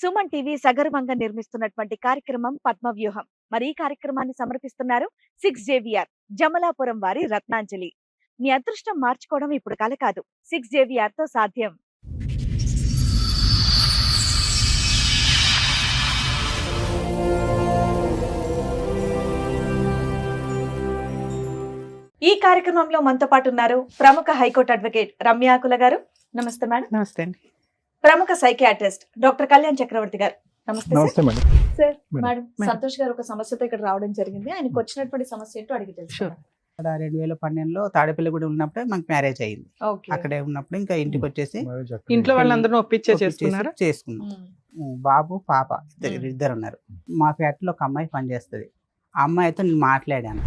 Suman TV సగర్వంగా నిర్మిస్తున్నటువంటి కార్యక్రమం పద్మవ్యూహం. మరి ఈ కార్యక్రమాన్ని సమర్పిస్తున్నారు 6JVR జమలాపురం వారి రత్నాంజలి. మీ అదృష్టం మార్చుకోవడం ఇప్పుడు కల కాదు, 6JVR తో సాధ్యం. ఈ కార్యక్రమంలో మనతో పాటు ఉన్నారు ప్రముఖ హైకోర్టు అడ్వకేట్ రమ్యాకుల గారు. నమస్తే మేడం. నమస్తే అండి. ప్రముఖ సైకియాట్రిస్ట్ డాక్టర్ కళ్యాణ్ చక్రవర్తి గారు. నమస్తే మేడం. సార్. మేడం, సంతోష్ గారు ఒక సమస్యతో ఇక్కడ రావడం జరిగింది. ఆయనకు వచ్చినటువంటి సమస్య ఏంటో అడిగి తెలుసు. 2012లో తాడేపల్లిగూడెం ఉన్నప్పుడే మాకు మ్యారేజ్ అయ్యింది. అక్కడే ఉన్నప్పుడు ఇంకా ఇంటికి వచ్చేసి ఇంట్లో వాళ్ళందరూ ఒప్పించే చేసుకున్నాం. బాబు పాప ఇద్దరు ఉన్నారు. మా ఫ్యాక్టరీలో ఒక అమ్మాయి పనిచేస్తుంది. ఆ అమ్మాయితో నేను మాట్లాడాను.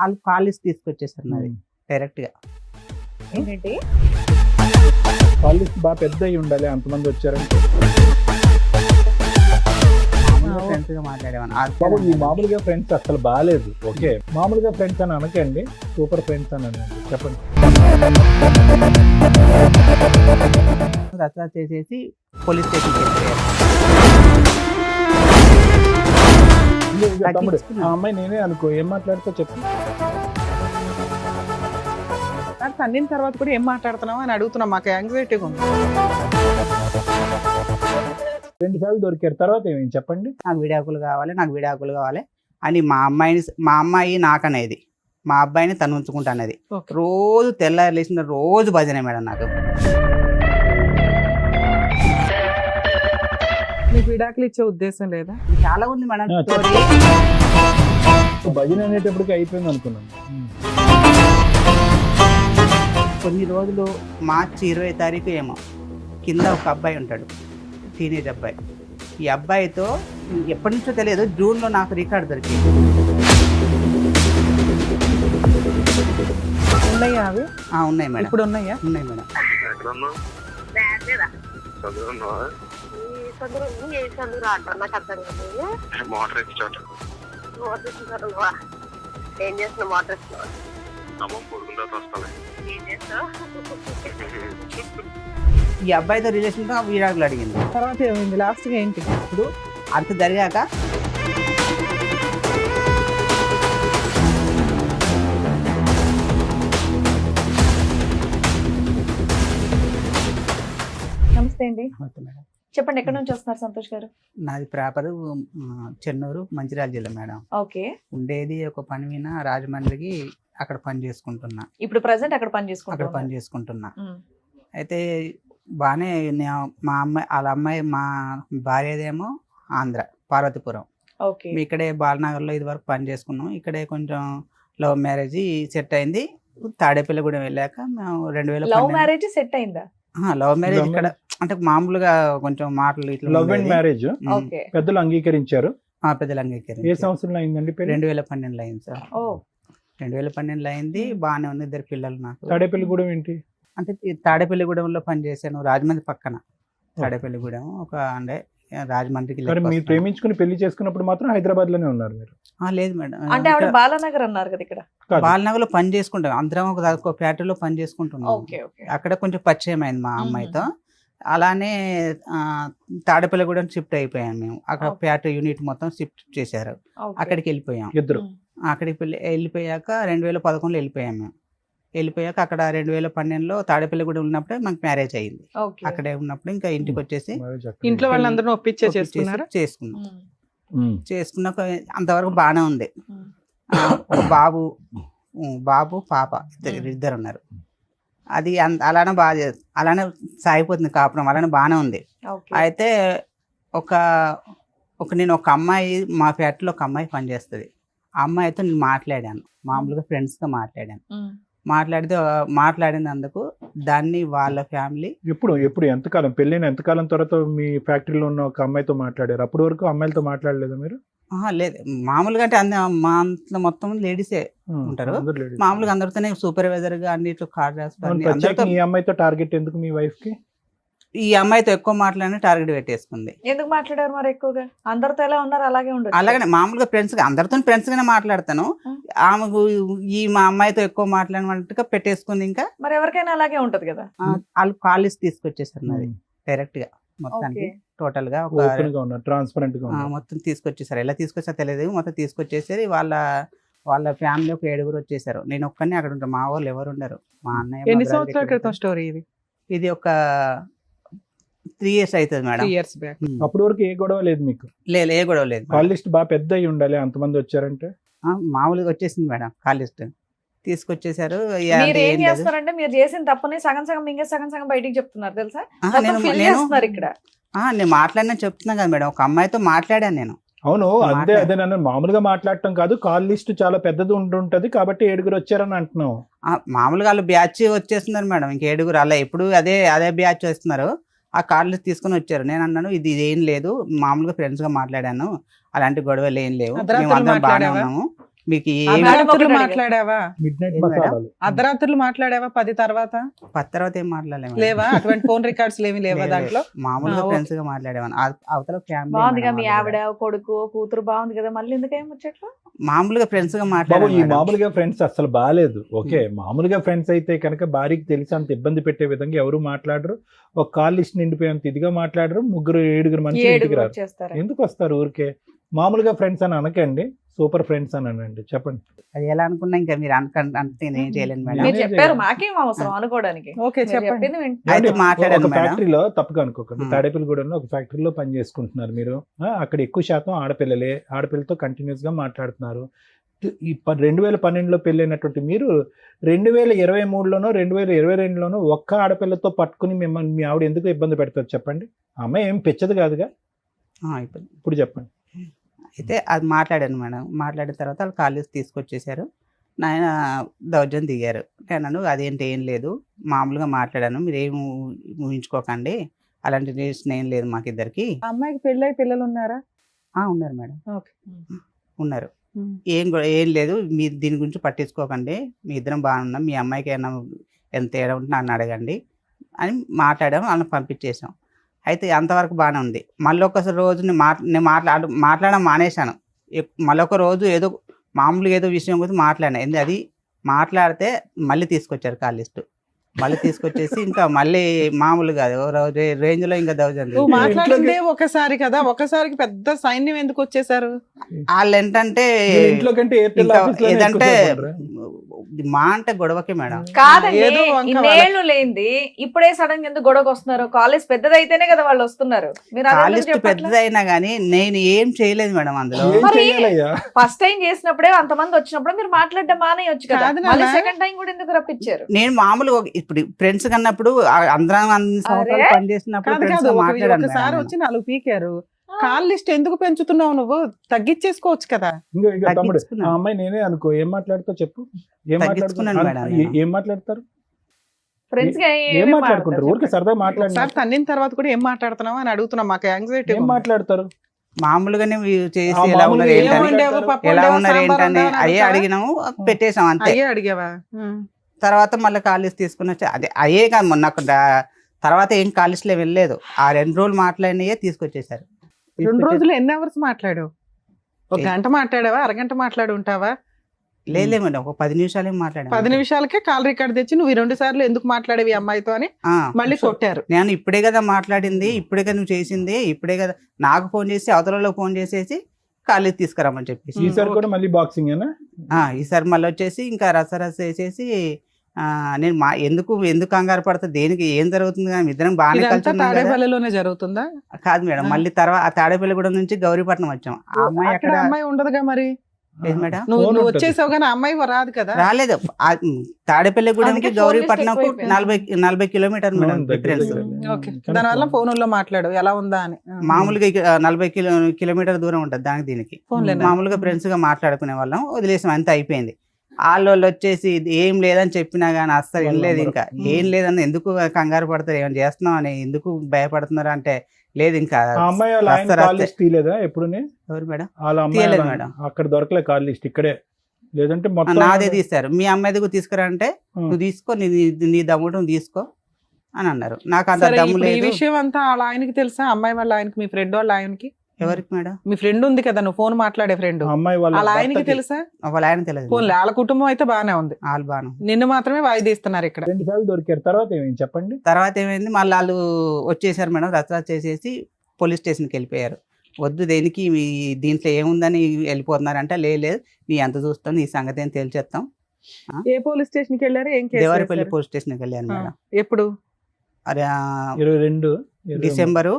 వాళ్ళు కాలేజ్ తీసుకొచ్చేసారు నాది డైరెక్ట్ గా. ఏంటంటే కాలేజ్ బాగా పెద్ద అయి ఉండాలి, అంతమంది వచ్చారంటే ఫ్రెండ్స్ గా మాట్లాడేవాను. మామూలుగా ఫ్రెండ్స్ అసలు బాగాలేదు. ఓకే, మామూలుగా ఫ్రెండ్స్ అని అనకండి, సూపర్ ఫ్రెండ్స్ అని అనండి. చెప్పండి. రచ్చ చేసేసి పోలీస్ స్టేషన్ తమ్ముడు ఆ అమ్మాయి నేనే అనుకో, ఏం మాట్లాడుతా చెప్పు. అన్నిన తర్వాత కూడా ఏం మాట్లాడుతున్నావు అని అడుగుతున్నాం. మాకు యాంగ్జైటీగా ఉంది. 2 సార్లు దొరికారు, తర్వాత ఏమేమి చెప్పండి. నాకు విడాకులు కావాలి అని మా అమ్మాయి నాకనేది, మా అబ్బాయిని తను ఉంచుకుంటా అనేది. రోజు తెల్లారి లేచిన రోజు భజనే మేడం. నాకు మీకు విడాకులు ఇచ్చే ఉద్దేశం లేదా? చాలా ఉంది మేడం. భజన అనేటప్పటికి అయిపోయింది అనుకున్నాను. కొన్ని రోజులు మార్చి 20 తారీఖు ఏమో కింద ఒక అబ్బాయి ఉంటాడు, టీనేజ్ అబ్బాయి. ఈ అబ్బాయితో ఎప్పటి నుంచో తెలియదు, జూన్లో నాకు రికార్డు దొరికింది. ఉన్నాయా అవి? ఉన్నాయి మేడం. ఇప్పుడు ఉన్నాయా? ఉన్నాయి మేడం. ఏం చేస్తున్నా మోటార్ ఈ అబ్బాయితో రిలేషన్ తో విడాకులు అడిగింది. తర్వాత ఏమైంది? లాస్ట్ గా ఏంటి? ఇప్పుడు అంత జరిగాక నమస్తే అండి. చెప్పండి, ఎక్కడి నుంచి వస్తున్నారు సంతోష్ గారు? నాది ప్రాపర్ చెన్నూరు, మంచిర్యాల జిల్లా మేడం. ఓకే. ఉండేది ఒక పని మీద రాజమండ్రికి, అక్కడ పని చేసుకుంటున్నా. ఇప్పుడు ప్రెసెంట్ అక్కడ పని చేసుకుంటున్నా. అయితే బాగానే మా అమ్మాయి వాళ్ళ అమ్మాయి మా భార్యదేమో ఆంధ్ర, పార్వతీపురం. ఇక్కడే బాలనగర్లో ఇది వరకు పని చేసుకున్నాం. ఇక్కడే కొంచెం లవ్ మ్యారేజ్ సెట్ అయింది. తాడేపల్లిగూడెం వెళ్ళాక మేము 2000 లవ్ మ్యారేజ్ సెట్ అయిందా? లవ్ మ్యారేజ్ ఇక్కడ అంటే మామూలుగా కొంచెం మాటలు ఇట్లా లవ్ అండ్ మ్యారేజ్ పెద్దలు అంగీకరించారు. పెద్దలు అంగీకరించారు. ఏ సంవత్సరంలో అయిందండి? 2012లో అయింది సార్. 2012లో అయింది. బాగానే ఉంది. 2 పిల్లలు నాకు. తాడేపల్లిగూడెం ఏంటి అంటే తాడేపల్లిగూడెంలో పనిచేశాను, రాజమండ్రి పక్కన. తాడేపల్లిగూడెం ఒక అంటే రాజమండ్రికి. మీరు ప్రేమించుకుని పెళ్లి చేసుకున్నప్పుడు మాత్రం హైదరాబాద్ లోనే ఉన్నారు మీరు? లేదు మేడం. అంటే ఆవిడ బాలనగర్ అన్నారు కదా, ఇక్కడ బాలనగర్ లో పని చేసుకుంటాం. అందరం ఒక ఫ్యాక్టరీలో పని చేసుకుంటున్నాం. అక్కడ కొంచెం పరిచయం అయింది మా అమ్మాయితో. అలానే తాడేపల్లిగూడెం షిఫ్ట్ అయిపోయాం మేము. అక్కడ ఫ్యాక్టరీ యూనిట్ మొత్తం షిఫ్ట్ చేశారు. అక్కడికి వెళ్ళిపోయాం ఇద్దరు. అక్కడికి వెళ్ళిపోయాక 2011లో వెళ్ళిపోయాం మేము. వెళ్ళిపోయాక అక్కడ 2012లో తాడేపల్లిగూడెం ఉన్నప్పుడే మాకు మ్యారేజ్ అయ్యింది. అక్కడే ఉన్నప్పుడు ఇంకా ఇంటికి వచ్చేసి ఇంట్లో వాళ్ళందరూ ఒప్పించే చేసుకున్నాక అంతవరకు బాగానే ఉంది. బాబు పాప ఇద్దరు ఉన్నారు. అది అలానే సాగిపోతుంది కాపురం, అలానే బాగానే ఉంది. అయితే నేను ఒక అమ్మాయి, మా ఫ్యాక్టరీలో ఒక అమ్మాయి పనిచేస్తుంది. ఆ అమ్మాయితో నేను మాట్లాడాను, మామూలుగా ఫ్రెండ్స్తో మాట్లాడినందుకు దాన్ని వాళ్ళ ఫ్యామిలీ ఎప్పుడు ఎంతకాలం పెళ్ళైన ఎంతకాలం తర్వాత మీ ఫ్యాక్టరీలో ఉన్న ఒక అమ్మాయితో మాట్లాడారు? అప్పటి వరకు అమ్మాయిలతో మాట్లాడలేదు మీరు? లేదు, మామూలుగా అంటే మా అంత మొత్తం లేడీసే ఉంటారు. మామూలుగా అందరితోనే సూపర్వైజర్ గా అన్నిట్లో కార్డ్ రాస్తారు. ఈ అమ్మాయితో టార్గెట్ ఎందుకు మీ వైఫ్ కి? ఈ అమ్మాయితో ఎక్కువ మాట్లాడిన టార్గెట్ పెట్టేసుకుంది. ఎందుకు మాట్లాడారు మరి ఎక్కువగా? అందరితో ఎలా ఉన్నారు అలాగే ఉండదు. అలాగనే మామూలుగా ఫ్రెండ్స్ అందరితో ఫ్రెండ్స్ గానే మాట్లాడతాను, ఆమెకు ఈ మా అమ్మాయితో ఎక్కువ మాట్లాడినట్టుగా పెట్టేసుకుంది. ఇంకా మరి ఎవరికైనా అలాగే ఉంటది కదా. వాళ్ళు కాలేజ్ తీసుకొచ్చేసారు నాది డైరెక్ట్ గా మొత్తానికి టోటల్ గా ట్రాన్స్పరెంట్ గా మొత్తం తీసుకొచ్చేసారు. ఎలా తీసుకొచ్చా తెలియదు, మొత్తం తీసుకొచ్చేసారు. వాళ్ళ ఫ్యామిలీ ఒక 7 వచ్చేసారు. నేను ఒక్కనే అక్కడ ఉంటాను, మా వాళ్ళు ఎవరు ఉండరు. మా అన్నయ్య ఎన్ని సంవత్సరాల క్రితం స్టోరీ ఇది? ఇది ఒక 3 years అవుతుంది మేడం. 3 years back. అప్పటి వరకు ఏ గొడవ లేదు మీకు? లేదు, ఏ గొడవ లేదు. కాల్ లిస్ట్ బాగా పెద్ద అయి ఉండాలి, అంతమంది వచ్చారంటే. మామూలుగా వచ్చేసింది మేడం కాల్ లిస్ట్, తీసుకొచ్చేసారు. మీరు ఏం చేస్తారంటే మీరు చేసిన తప్పుని సగం సగం మింగే సగం సగం బయటికి చెప్తున్నారు తెలుసా. ఇక్కడ నేను మాట్లాడినా చెప్తున్నా కదా మేడం, ఒక అమ్మాయితో మాట్లాడాను నేను. అవును, అదే నన్ను మామూలుగా మాట్లాడటం కాదు, కాల్ లిస్ట్ చాలా పెద్దది ఉంటుంటది కాబట్టి 7 వచ్చారని అంటున్నావు. మామూలుగా వాళ్ళు బ్యాచ్ వచ్చేస్తున్నారు మేడం, ఇంక 7 అలా ఎప్పుడు అదే బ్యాచ్ వస్తున్నారు. ఆ కాల్ లిస్ట్ తీసుకుని వచ్చారు. నేను అన్నాను ఇది ఏం లేదు, మామూలుగా ఫ్రెండ్స్ గా మాట్లాడాను, అలాంటి గొడవలు ఏం లేవు, మేము అందరం బాగానే ఉన్నాము. మీకు మాట్లాడావా? అర్ధరాత్రులు మాట్లాడావా? 10 తర్వాత ఏం మాట్లాడలేము. లేవా? అటువంటి ఫోన్ రికార్డ్స్ ఏమి లేవా దాంట్లో? మామూలుగా ఫ్రెండ్స్ గా మాట్లాడేవాను. అవతల బాగుందిగా మీ ఆవిడ కొడుకు కూతురు బాగుంది కదా, మళ్ళీ ఎందుకేం వచ్చేట్లు? మామూలుగా ఫ్రెండ్స్ గా ఈ మాట్లాడాను. మామూలుగా ఫ్రెండ్స్ అసలు బాగాలేదు. ఓకే, మామూలుగా ఫ్రెండ్స్ అయితే కనుక భార్యకి తెలిసి అంత ఇబ్బంది పెట్టే విధంగా ఎవరు మాట్లాడరు. ఒక కాల్ లిస్ట్ నిండిపోయేంత ఇదిగా మాట్లాడరు. 7 మనుషులు ఇంటికి రారు. ఎందుకు వస్తారు ఊరికే? మామూలుగా ఫ్రెండ్స్ అని అనకండి, సూపర్ ఫ్రెండ్స్ అని అనండి. చెప్పండి. అది ఎలా అనుకున్నా ఇంకా మీరు అంటే నేను చేయలేను మేడం. మీరు చెప్పారు, మాకేం అవసరం అనుకోవడానికి. ఓకే, చెప్పండి. మాట్లాడాను. ఫ్యాక్టరీలో తప్పుగా అనుకోకండి, తాడేపల్లిగూడెంలో ఒక ఫ్యాక్టరీలో పని చేసుకుంటున్నారు మీరు. అక్కడ ఎక్కువ శాతం ఆడపిల్లలే, ఆడపిల్లతో కంటిన్యూస్ గా మాట్లాడుతున్నారు. ఈ 2012లో పెళ్ళైనటువంటి మీరు 2023లోనో 2022లోనో ఒక్క ఆడపిల్లతో పట్టుకుని మిమ్మల్ని మీ ఆవిడ ఎందుకు ఇబ్బంది పెడతారు చెప్పండి? అమ్మాయి ఏం పెచ్చదు కాదుగా. ఇప్పుడు చెప్పండి. అయితే అది మాట్లాడాను మేడం. మాట్లాడిన తర్వాత వాళ్ళు కాలేజ్ తీసుకొచ్చేసారు. నాయన దౌర్జన్యం దిగారు. నేను అదేంటి ఏం లేదు, మామూలుగా మాట్లాడాను, మీరు ఏం ఊహించుకోకండి, అలాంటి రిలేషన్ ఏం లేదు మాకిద్దరికి. అమ్మాయికి పెళ్ళై పిల్లలు ఉన్నారా? ఉన్నారు మేడం, ఉన్నారు. ఏం లేదు, మీరు దీని గురించి పట్టించుకోకండి, మీ ఇద్దరం బాగున్నాం, మీ అమ్మాయికి ఏమైనా ఎంత తేడా ఉంటే నన్ను అడగండి అని మాట్లాడాము. వాళ్ళని పంపించేసాం. అయితే అంతవరకు బాగానే ఉంది. మళ్ళీ ఒకసారి రోజు నేను మాట్లాడడం మానేశాను. మళ్ళీ ఒక రోజు ఏదో మామూలుగా ఏదో విషయం గురించి మాట్లాడాను. అది మాట్లాడితే మళ్ళీ తీసుకొచ్చారు కాల్ లిస్ట్. మళ్ళీ తీసుకొచ్చేసి ఇంకా మళ్ళీ మామూలుగా రేంజ్ లో ఇంకా దౌర్జన్యం. మాట్లాడిందే ఒకసారి కదా, ఒకసారికి పెద్ద సైన్యం ఎందుకు వచ్చేసారు? వాళ్ళు ఏంటంటే ఏదంటే మా అంటే గొడవకి మేడం. కాదండి, ఇన్నేళ్లు లేనిది ఇప్పుడే సడన్ గా ఎందుకు గొడవకు వస్తున్నారు? కాలేజ్ పెద్దదైతేనే కదా వాళ్ళు వస్తున్నారు. కాలేజ్ పెద్దదైనా గానీ నేను ఏం చేయలేదు మేడం అందులో. ఫస్ట్ టైం చేసినప్పుడే అంతమంది వచ్చినప్పుడు మీరు మాట్లాడడం మానేయొచ్చు కదా, మళ్ళీ సెకండ్ టైం కూడా ఎందుకు రప్పించారు? నేను మామూలుగా ఇప్పుడు ఫ్రెండ్స్ కన్నప్పుడు అందరం అన్ని సంవత్సరాలు పనిచేసినప్పుడు ఒకసారి వచ్చి 4 పీకారు. కాల్ లిస్ట్ ఎందుకు పెంచుతున్నావు? నువ్వు తగ్గించేసుకోవచ్చు కదా. అమ్మాయి నేనే అనుకో, ఏం మాట్లాడుతావు చెప్పు? ఏం మాట్లాడతారు? ఫ్రెండ్స్ గా ఏం మాట్లాడుకుంటారు? ఊరికి సరదాగా మాట్లాడతారు. తన్నిన తర్వాత కూడా ఏం మాట్లాడుతున్నావు అని అడుగుతున్నా. మాకు యాంగ్జైటీ. ఏం మాట్లాడతారు? మామూలుగానే చేసి ఎలా ఉన్నారు ఏంటని అయ్యే అడిగినాము, పెట్టేసాం అంతే. అడిగావా? తర్వాత మళ్ళీ కాలేజ్ తీసుకుని వచ్చి అయ్యే కాదు, మొన్న తర్వాత ఏం కాలేజ్లో వెళ్ళలేదు. ఆ 2 రోజులు మాట్లాడినయే తీసుకొచ్చేసారు. 2 రోజులు ఎన్ని అవర్స్ మాట్లాడావు? 1 గంట మాట్లాడావా? అరగంట మాట్లాడి ఉంటావా? లేదు మేడం, ఒక 10 నిమిషాలు మాట్లాడాను. 10 నిమిషాలకే కాల్ రికార్డ్ తెచ్చి నువ్వు 2 సార్లు ఎందుకు మాట్లాడేవి అమ్మాయితో అని మళ్ళీ కొట్టారు. నేను ఇప్పుడే కదా మాట్లాడింది, ఇప్పుడే కదా నువ్వు చేసింది, ఇప్పుడే కదా నాకు ఫోన్ చేసి అవతలలో ఫోన్ చేసేసి కాలేజ్ తీసుకురామని చెప్పేసి. ఈసారి కూడా మళ్ళీ బాక్సింగ్ ఈసారి మళ్ళీ వచ్చేసి ఇంకా రసరస వేసేసి నేను ఎందుకు కంగారు పడతా, దేనికి ఏం జరుగుతుంది కానీ ఇద్దరం బాగానే తాడేపల్లిలోనే జరుగుతుందా? కాదు మేడం, మళ్ళీ తర్వాత ఆ తాడేపల్లిగూడెం నుంచి గౌరీపట్నం వచ్చాం. ఆ అమ్మాయి అక్కడ అమ్మాయి ఉండదుగా మరి. మేడం నువ్వు వచ్చేసావు కానీ అమ్మాయి రాదు కదా. రాలేదు. తాడేపల్లిగూడెంకి గౌరీపట్నం 40 కిలోమీటర్ మేడం డిఫరెన్స్. దానివల్ల ఫోన్లో మాట్లాడు ఎలా ఉందా అని. మామూలుగా 40 కిలోమీటర్ దూరం ఉంటుంది దానికి దీనికి. మామూలుగా ఫ్రెండ్స్ గా మాట్లాడుకునే వాళ్ళం, వదిలేసాం, అంతా అయిపోయింది. వాళ్ళు వచ్చేసి ఏం లేదని చెప్పినా గానీ అస్సలు ఏం లేదు, ఇంకా ఏం లేదని ఎందుకు కంగారు పడతారు, ఏమైనా చేస్తున్నాం అని ఎందుకు భయపడుతున్నారు అంటే లేదు ఇంకా. ఎప్పుడు ఎవరు మేడం? తీయలేదు మేడం, అక్కడ దొరకలే కాల్ లిస్ట్, ఇక్కడే లేదంటే నాదే తీస్తారు. మీ అమ్మాయి దగ్గర తీసుకురా అంటే నువ్వు తీసుకో, నీ దమ్ముడు తీసుకో అని అన్నారు. నాకు అంత సరే, దమ్ము ఇప్పుడు ఈ లేదు. విషయం అంతా వాళ్ళ ఆయనకి తెలుసా? అమ్మాయి వాళ్ళ ఆయనకి, మీ ఫ్రెండ్ వాళ్ళ ఆయనకి? ఎవరికి మేడం? మీ ఫ్రెండ్ ఉంది కదా, నువ్వు ఫోన్ మాట్లాడే ఫ్రెండ్, ఆ అమ్మాయి వాళ్ళ వాళ్ళ ఆయనకి భర్తకి తెలుసా? వాళ్ళ ఆయన తెలియదు ఫోన్ వాళ్ళ కుటుంబం అయితే బానే ఉంది, వాళ్ళు బాను. నిన్ను మాత్రమే వాయిదీస్తున్నారు ఇక్కడ. 2 సార్లు దొరికారు. తర్వాత ఏమైంది చెప్పండి. తర్వాత ఏమైంది, మళ్ళీ వాళ్ళు వచ్చేసారు మేడం, రచ్చ చేసేసి పోలీస్ స్టేషన్కి వెళ్ళిపోయారు. వద్దు దేనికి దీంట్లో ఏముందని వెళ్ళిపోతున్నారంటే, లేదు నీ ఎంత చూస్తాం, నీ సంగతి ఏం తేల్చేస్తాం. ఏ పోలీస్ స్టేషన్ కి వెళ్ళారు? ఏం కేసు దేవరపల్లి వేశారు? పోలీస్ స్టేషన్కి వెళ్ళాను మేడం. ఎప్పుడు? అదే 22 డిసెంబరు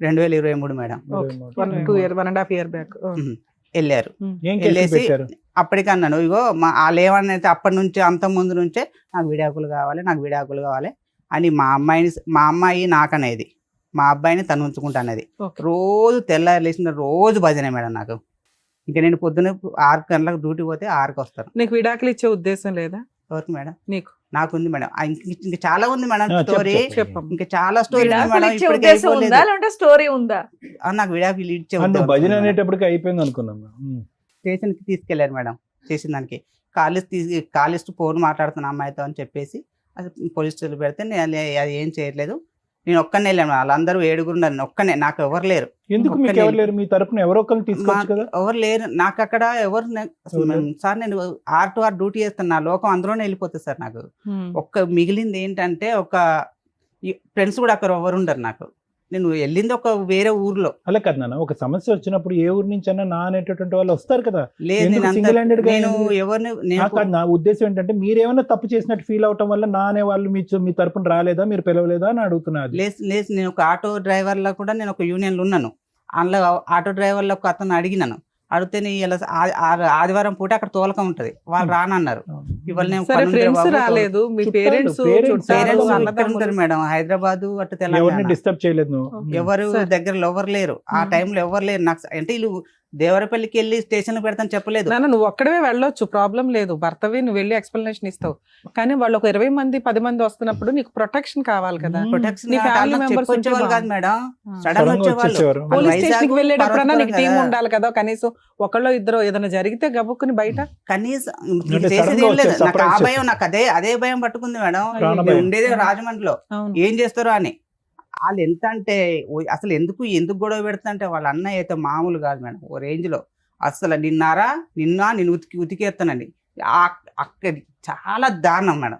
2023 మేడం 1.5 year బ్యాక్ వెళ్ళారు. ఏం కేసు వెళ్ళేసి పెట్టారు? అప్పటికి అన్నాను, ఇగో వాళ్ళు ఏమన్నైతే అప్పటి నుంచి అంత ముందు నుంచే నాకు విడాకులు కావాలి, నాకు విడాకులు కావాలి అని మా అమ్మాయి నాకనేది, మా అబ్బాయిని తను ఉంచుకుంటానేది. Okay. రోజు తెల్లారి లేచిన రోజు భజనే మేడం నాకు. ఇంకా నేను పొద్దున్న 6 గంటలకు డ్యూటీ పోతే 6కి వస్తాను. నీకు విడాకులు ఇచ్చే ఉద్దేశం లేదా? ఎవరికి మేడం? నీకు. నాకుంది మేడం. ఇంకా చాలా ఉంది మేడం చెప్పు, స్టోరీ. చెప్పమ్మా. ఇంకా చాలా స్టోరీ ఉంది విడాకులు మేడం. ఇచ్చే ఇప్పటికీ ఉద్దేశం ఉందా అయిపోలేదు. లేదంటే స్టోరీ ఉందా? నాకు విడాకులు ఇచ్చే నువ్వు ఉద్దేశం భజన ఉంది మేడం. అనేటప్పటికి అయిపోయింది అనుకున్నాం. స్టేషన్కి తీసుకెళ్లారు మేడం. చేసిన దానికి కాలిస్ట్ ఫోన్ మాట్లాడుతున్న అమ్మాయితో అని చెప్పేసి అది పోలీస్ స్టేషన్ పెడితే నేను అది ఏం చేయట్లేదు, నేను ఒక్కనే వెళ్ళాను. వాళ్ళందరూ 7 ఉన్నారు, ఒక్కనే, నాకు ఎవరు లేరు. ఎందుకు మీకు ఎవరు లేరు? మీ తరపున ఎవరో ఒకరిని తీసుకోవచ్చు కదా. ఎవరు లేరు నాకు అక్కడ. సార్ నేను R2R డ్యూటీ చేస్తాను, నా లోకం అందులోనే వెళ్ళిపోతుంది సార్. నాకు ఒక్క మిగిలింది ఏంటంటే ఫ్రెండ్స్ కూడా అక్కడ ఎవరు ఉండరు నాకు. నేను వెళ్ళింది ఒక వేరే ఊర్లో. అలా కదా నాన్న, ఒక సమస్య వచ్చినప్పుడు ఏ ఊరు నుంచి అన్నా నా అనేటటువంటి వాళ్ళు వస్తారు కదా. లేదు ఎందుకు నేను single handed గా నేను ఎందుకు? ఎవరిని నాకు కాదు, నా ఉద్దేశం ఏంటంటే మీరేమైనా తప్పు చేసినట్టు ఫీల్ అవటం వల్ల నా అనే వాళ్ళు మీ తరపున రాలేదా, మీరు పిలవలేదా అని అడుగుతున్నారు. లేదు నేను ఒక ఆటో డ్రైవర్లో కూడా నేను ఒక యూనియన్లో ఉన్నాను. అందులో ఆటో డ్రైవర్లో ఒక అతను అడిగినాను, అడిగితే నీ ఇలా ఆదివారం పూట అక్కడ తోలకం ఉంటది, వాళ్ళు రానన్నారు. ఇవాళ నేను సరే, ఫ్రెండ్స్ రాలేదు, మీ పేరెంట్స్ పేరెంట్స్ ఉంటారు మేడం, హైదరాబాద్ అటు ఎవరిని తెలంగాణ. డిస్టర్బ్ చేయలేదు నువ్వు. ఎవరు సరే. దగ్గరలో ఎవరు లేరు ఆ టైంలో, ఎవరు లేరు నాకు. అంటే వీళ్ళు దేవరపల్లికి వెళ్ళి స్టేషన్ పెడతాను చెప్పలేదు. నాన్న నువ్వు ఒక్కడవే వెళ్ళొచ్చు, ప్రాబ్లం లేదు, భర్తవి నువ్వు వెళ్ళి ఎక్స్ప్లెనేషన్ ఇస్తావు. కానీ వాళ్ళు ఒక 20 మంది 10 మంది వస్తున్నప్పుడు నీకు ప్రొటెక్షన్ కావాలి కదా. ప్రొటెక్షన్ నీ family members వచ్చేవాళ్ళు ఉంటే కాదు మేడం, ఆ. సడన్ సడన్గా వచ్చేవాళ్ళు. వచ్చేసేవారు. పోలీస్ వైజాగ్, స్టేషన్ కి వెళ్ళేటప్పుడన్నా నీకు పర్వతపురం టీం కదా. ఉండాలి కదా, కనీసం ఒకళ్ళో ఇద్దరు ఏదైనా జరిగితే గబుక్కుని బయట. కనీసం అంటే చేసేది sudden గా ఏం లేదు. వచ్చే నాకు ఆ surprise భయం, నాకు అదే భయం పట్టుకుంది మేడం. ప్రాణ నేను భయం. ఉండేదే రాజమండ్రిలో, అవును. ఏం చేస్తారో అని. వాళ్ళు ఎంత అంటే అసలు ఎందుకు గొడవ పెడుతుంటే వాళ్ళ అన్నయ్య అయితే మామూలు కాదు మేడం, ఓ రేంజ్ లో. అసలు నిన్ను ఉతికేస్తానండి. అక్కడ చాలా దారుణం మేడం.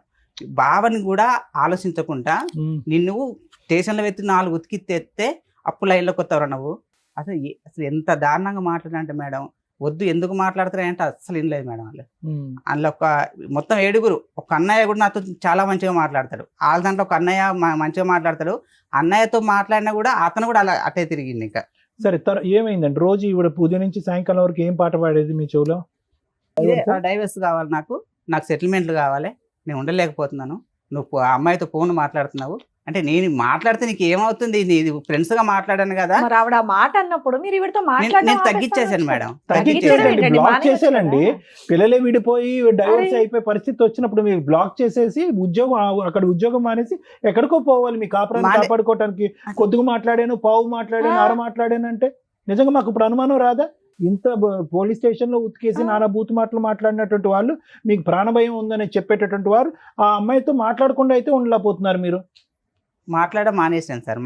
బావని కూడా ఆలోచించకుండా నిన్ను స్టేషన్లో పెట్టి 4 ఉతికితే అప్పు లైన్లోకి వస్తావు నువ్వు. అసలు ఎంత దారుణంగా మాట్లాడంటే మేడం, వద్దు ఎందుకు మాట్లాడతారంటే అసలు ఏం లేదు మేడం. వాళ్ళు అందులో మొత్తం 7, ఒక అన్నయ్య కూడా నాతో చాలా మంచిగా మాట్లాడతాడు. వాళ్ళ దాంట్లో ఒక అన్నయ్య మంచిగా మాట్లాడతాడు. అన్నయ్యతో మాట్లాడినా కూడా అతను కూడా అలా అట్టే తిరిగింది. ఇంకా సరే, ఏమైందండి? రోజు ఇవిడ ఉదయం నుంచి సాయంకాలం వరకు ఏం పాట పాడేది మీ చెవులో? డైవర్స్ కావాలి, నాకు సెటిల్మెంట్లు కావాలి, నేను ఉండలేకపోతున్నాను, నువ్వు ఆ అమ్మాయితో ఫోన్ మాట్లాడుతున్నావు అంటే నేను మాట్లాడితే నీకు ఏమవుతుంది, నీది ఫ్రెండ్స్ గా మాట్లాడాను కదా. మరి ఆవిడ ఆ మాట అన్నప్పుడు మీరు ఈవిడతో నేను తగ్గించేసాను మేడం. తగ్గించేసేయండి, బ్లాక్ చేసేయాలండి. మానేయొచ్చు పిల్లలే విడిపోయి డైవర్స్ అయిపోయి పరిస్థితి వచ్చినప్పుడు మీరు బ్లాక్ చేసేసి అక్కడ ఉద్యోగం మానేసి ఎక్కడికో పోవాలి మీ కాపురాన్ని కాపాడుకోవటానికి. కొద్దిగా మాట్లాడాను, పావు మాట్లాడాను, అర మాట్లాడాను అంటే నిజంగా మాకు ఇప్పుడు అనుమానం రాదా? ఇంత పోలీస్ స్టేషన్ లో ఉతికేసి నానా బూత్ మాటలు మాట్లాడినటువంటి వాళ్ళు, మీకు ప్రాణభయం ఉందని చెప్పేటటువంటి వారు ఆ అమ్మాయితో మాట్లాడకుండా అయితే ఉండలేకపోతున్నారు. మీరు మానేసాను సార్,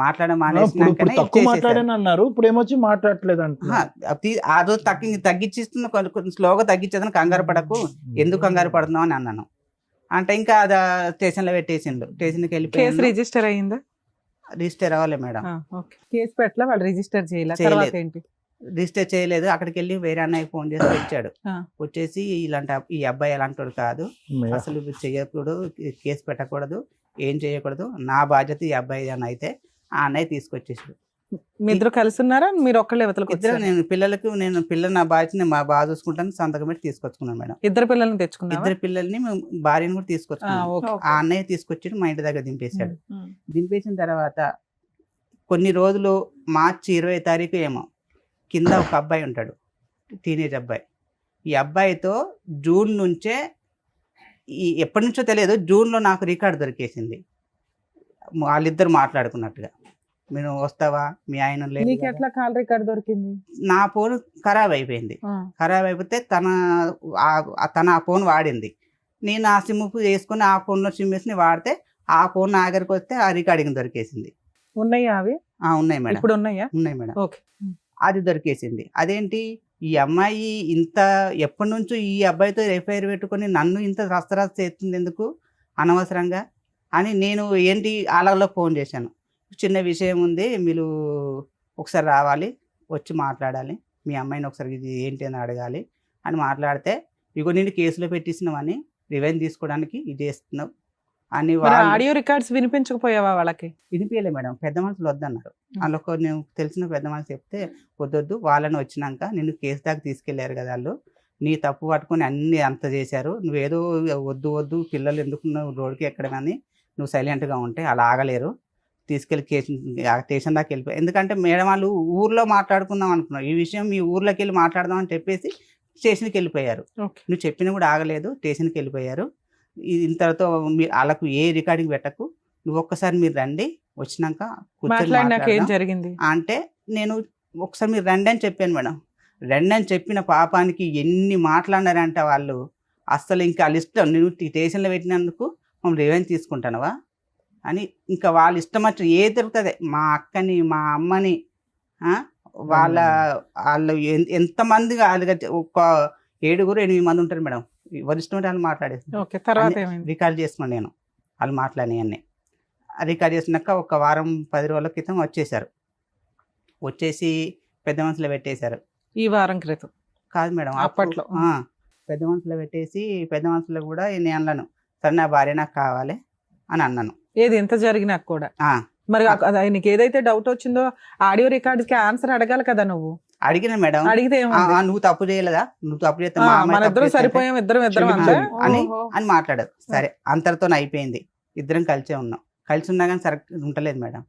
తక్కువ మాట్లాడాను అన్నారు, ఇప్పుడు ఏమొచ్చి మాట్లాడట్లేదు అంటున్నారు. అదో తగ్గించిస్తున్న కొంచెం స్లోగా తగ్గించేదని, కంగారు పడకు, ఎందుకు కంగారు పడుతున్నావు అని అన్నాను. అంటే ఇంకా అది స్టేషన్ లో పెట్టేసిండు. స్టేషన్కి వెళ్ళి కేసు రిజిస్టర్ అయ్యిందా? రిజిస్టర్ అవ్వాలి మేడం. కేసు పెట్టలే, వాళ్ళు రిజిస్టర్ చేయలేదు. తర్వాత ఏంటి? రిజిస్టర్ చేయలేదు. అక్కడికి వెళ్ళి వేరే అన్నయ్య ఫోన్ చేసి వచ్చాడు. వచ్చేసి ఈ అబ్బాయి ఎలాంటి కాదు, అసలు చెయ్యకూడదు, కేసు పెట్టకూడదు, ఏం చేయకూడదు, నా బాధ్యత ఈ అబ్బాయి అని అయితే ఆ అన్నయ్య తీసుకొచ్చేసాడు. మీ ఇద్దరు కలిసి ఉన్నారా? మీరు ఒక్కళ్ళే ఇద్దరు. నేను పిల్లలు నా బాధ్యత నేను బాగా చూసుకుంటాను, సంతకం పెట్టి తీసుకొచ్చుకున్నాను మేడం. ఇద్దరు పిల్లల్ని తెచ్చుకున్నా? ఇద్దరు పిల్లల్ని, భార్యని కూడా తీసుకొచ్చుకున్నాను. ఆ అన్నయ్య తీసుకొచ్చి మా ఇంటి దగ్గర దింపేశాడు. దింపేసిన తర్వాత కొన్ని రోజులు మార్చి 20వ తారీఖు ఏమో కింద ఒక అబ్బాయి ఉంటాడు, టీనేజ్ అబ్బాయి. ఈ అబ్బాయితో జూన్ నుంచే, ఎప్పటి నుంచో తెలియదు, జూన్లో నాకు రికార్డు దొరికేసింది. వాళ్ళిద్దరు మాట్లాడుకున్నట్టుగా, మీరు వస్తావా, మీ ఆయన లేదు. నీకు ఎట్లా కాల్ రికార్డ్ దొరికింది? నా ఫోన్ ఖరాబ్ అయిపోయింది. ఖరాబ్ అయిపోతే తన ఆ ఫోన్ వాడింది. నేను ఆ సిమ్ వేసుకుని ఆ ఫోన్లో సిమ్ వేసి వాడితే ఆ ఫోన్ నా దగ్గరికి వస్తే ఆ రికార్డింగ్ దొరికేసింది. ఉన్నాయా అవి? ఉన్నాయి మేడం, ఇప్పుడు ఉన్నాయా? ఉన్నాయి మేడం. ఓకే. అది దొరికేసింది. అదేంటి ఈ అమ్మాయి ఇంత ఎప్పటి నుంచో ఈ అబ్బాయితో ఎఫ్ఐఆర్ పెట్టుకొని నన్ను ఇంత రస్తరాస్త చేస్తుంది ఎందుకు అనవసరంగా అని నేను ఏంటి వాళ్ళలో ఫోన్ చేశాను. చిన్న విషయం ఉంది, మీరు ఒకసారి రావాలి, వచ్చి మాట్లాడాలి, మీ అమ్మాయిని ఒకసారి ఇది ఏంటి అని అడగాలి అని మాట్లాడితే, ఇగో నేను కేసులో పెట్టిస్తున్నామని రివెంజ్ తీసుకోవడానికి ఇది చేస్తున్నావు అని ఆడియో రికార్డ్స్ వినిపించకపోయావా వాళ్ళకి? వినిపించలే మేడం. పెద్ద మనుషులు వద్దన్నారు. వాళ్ళు నేను తెలిసిన పెద్ద మనుషులు చెప్తే వద్దొద్దు, వాళ్ళని వచ్చినాక నిన్ను కేసు దాకా తీసుకెళ్లారు కదా, వాళ్ళు నీ తప్పు పట్టుకొని అన్ని అంత చేశారు, నువ్వేదో వద్దు వద్దు పిల్లలు ఎందుకు రోడ్డుకి ఎక్కడమని నువ్వు సైలెంట్గా ఉంటే అలా ఆగలేరు, తీసుకెళ్ళి స్టేషన్ దాకా వెళ్ళిపోయి, ఎందుకంటే మేడం వాళ్ళు ఊర్లో మాట్లాడుకుందాం అనుకున్నారు, ఈ విషయం మీ ఊర్లోకి వెళ్ళి మాట్లాడదాం అని చెప్పేసి స్టేషన్కి వెళ్ళిపోయారు. నువ్వు చెప్పినా కూడా ఆగలేదు, స్టేషన్కి వెళ్ళిపోయారు. ఇంతతో మీరు వాళ్ళకు ఏ రికార్డింగ్ పెట్టకు, నువ్వు ఒక్కసారి మీరు రండి, వచ్చినాక ఏం జరిగింది అంటే నేను ఒకసారి మీరు రండి అని చెప్పాను మేడం. రండి అని చెప్పిన పాపానికి ఎన్ని మాట్లాడినారంటే వాళ్ళు అస్సలు ఇంకా వాళ్ళ ఇష్టం, నువ్వు స్టేషన్లో పెట్టినందుకు మనం రివెంజ్ తీసుకుంటానవా అని ఇంకా వాళ్ళ ఇష్టం వచ్చి ఏ దొరుకుతుంది, మా అక్కని మా అమ్మని వాళ్ళు ఎంతమంది ఒక 7-8 మంది ఉంటారు మేడం, ఎవరి ఇష్టం వాళ్ళు మాట్లాడేసి రికార్డ్ చేసుకున్నాను నేను. వాళ్ళు మాట్లాడినవన్నీ రికార్డ్ చేసినాక ఒక వారం 10 రోజుల క్రితం వచ్చేసారు, వచ్చేసి పెద్ద మనుషులు పెట్టేశారు. ఈ వారం క్రితం కాదు మేడం, అప్పట్లో పెద్ద మనుషులు పెట్టేసి పెద్ద మనుషులు కూడా నేను అన్నాను, సరే నా భార్య నాకు కావాలి అని అన్నాను. ఏది ఎంత జరిగినా కూడా మరి ఆయనకి ఏదైతే డౌట్ వచ్చిందో ఆడియో రికార్డ్స్ కి ఆన్సర్ అడగాలి కదా. నువ్వు అడిగిన మేడం, అడిగితే నువ్వు తప్పు చేయలేదా, నువ్వు తప్పు చేస్తే మన ఇద్దరం సరిపోయాం, ఇద్దరం అని మాట్లాడారు. సరే అంతటితో అయిపోయింది, ఇద్దరం కలిసే ఉన్నాం. కలిసి ఉన్నా కానీ సరే ఉంటలేదు మేడం.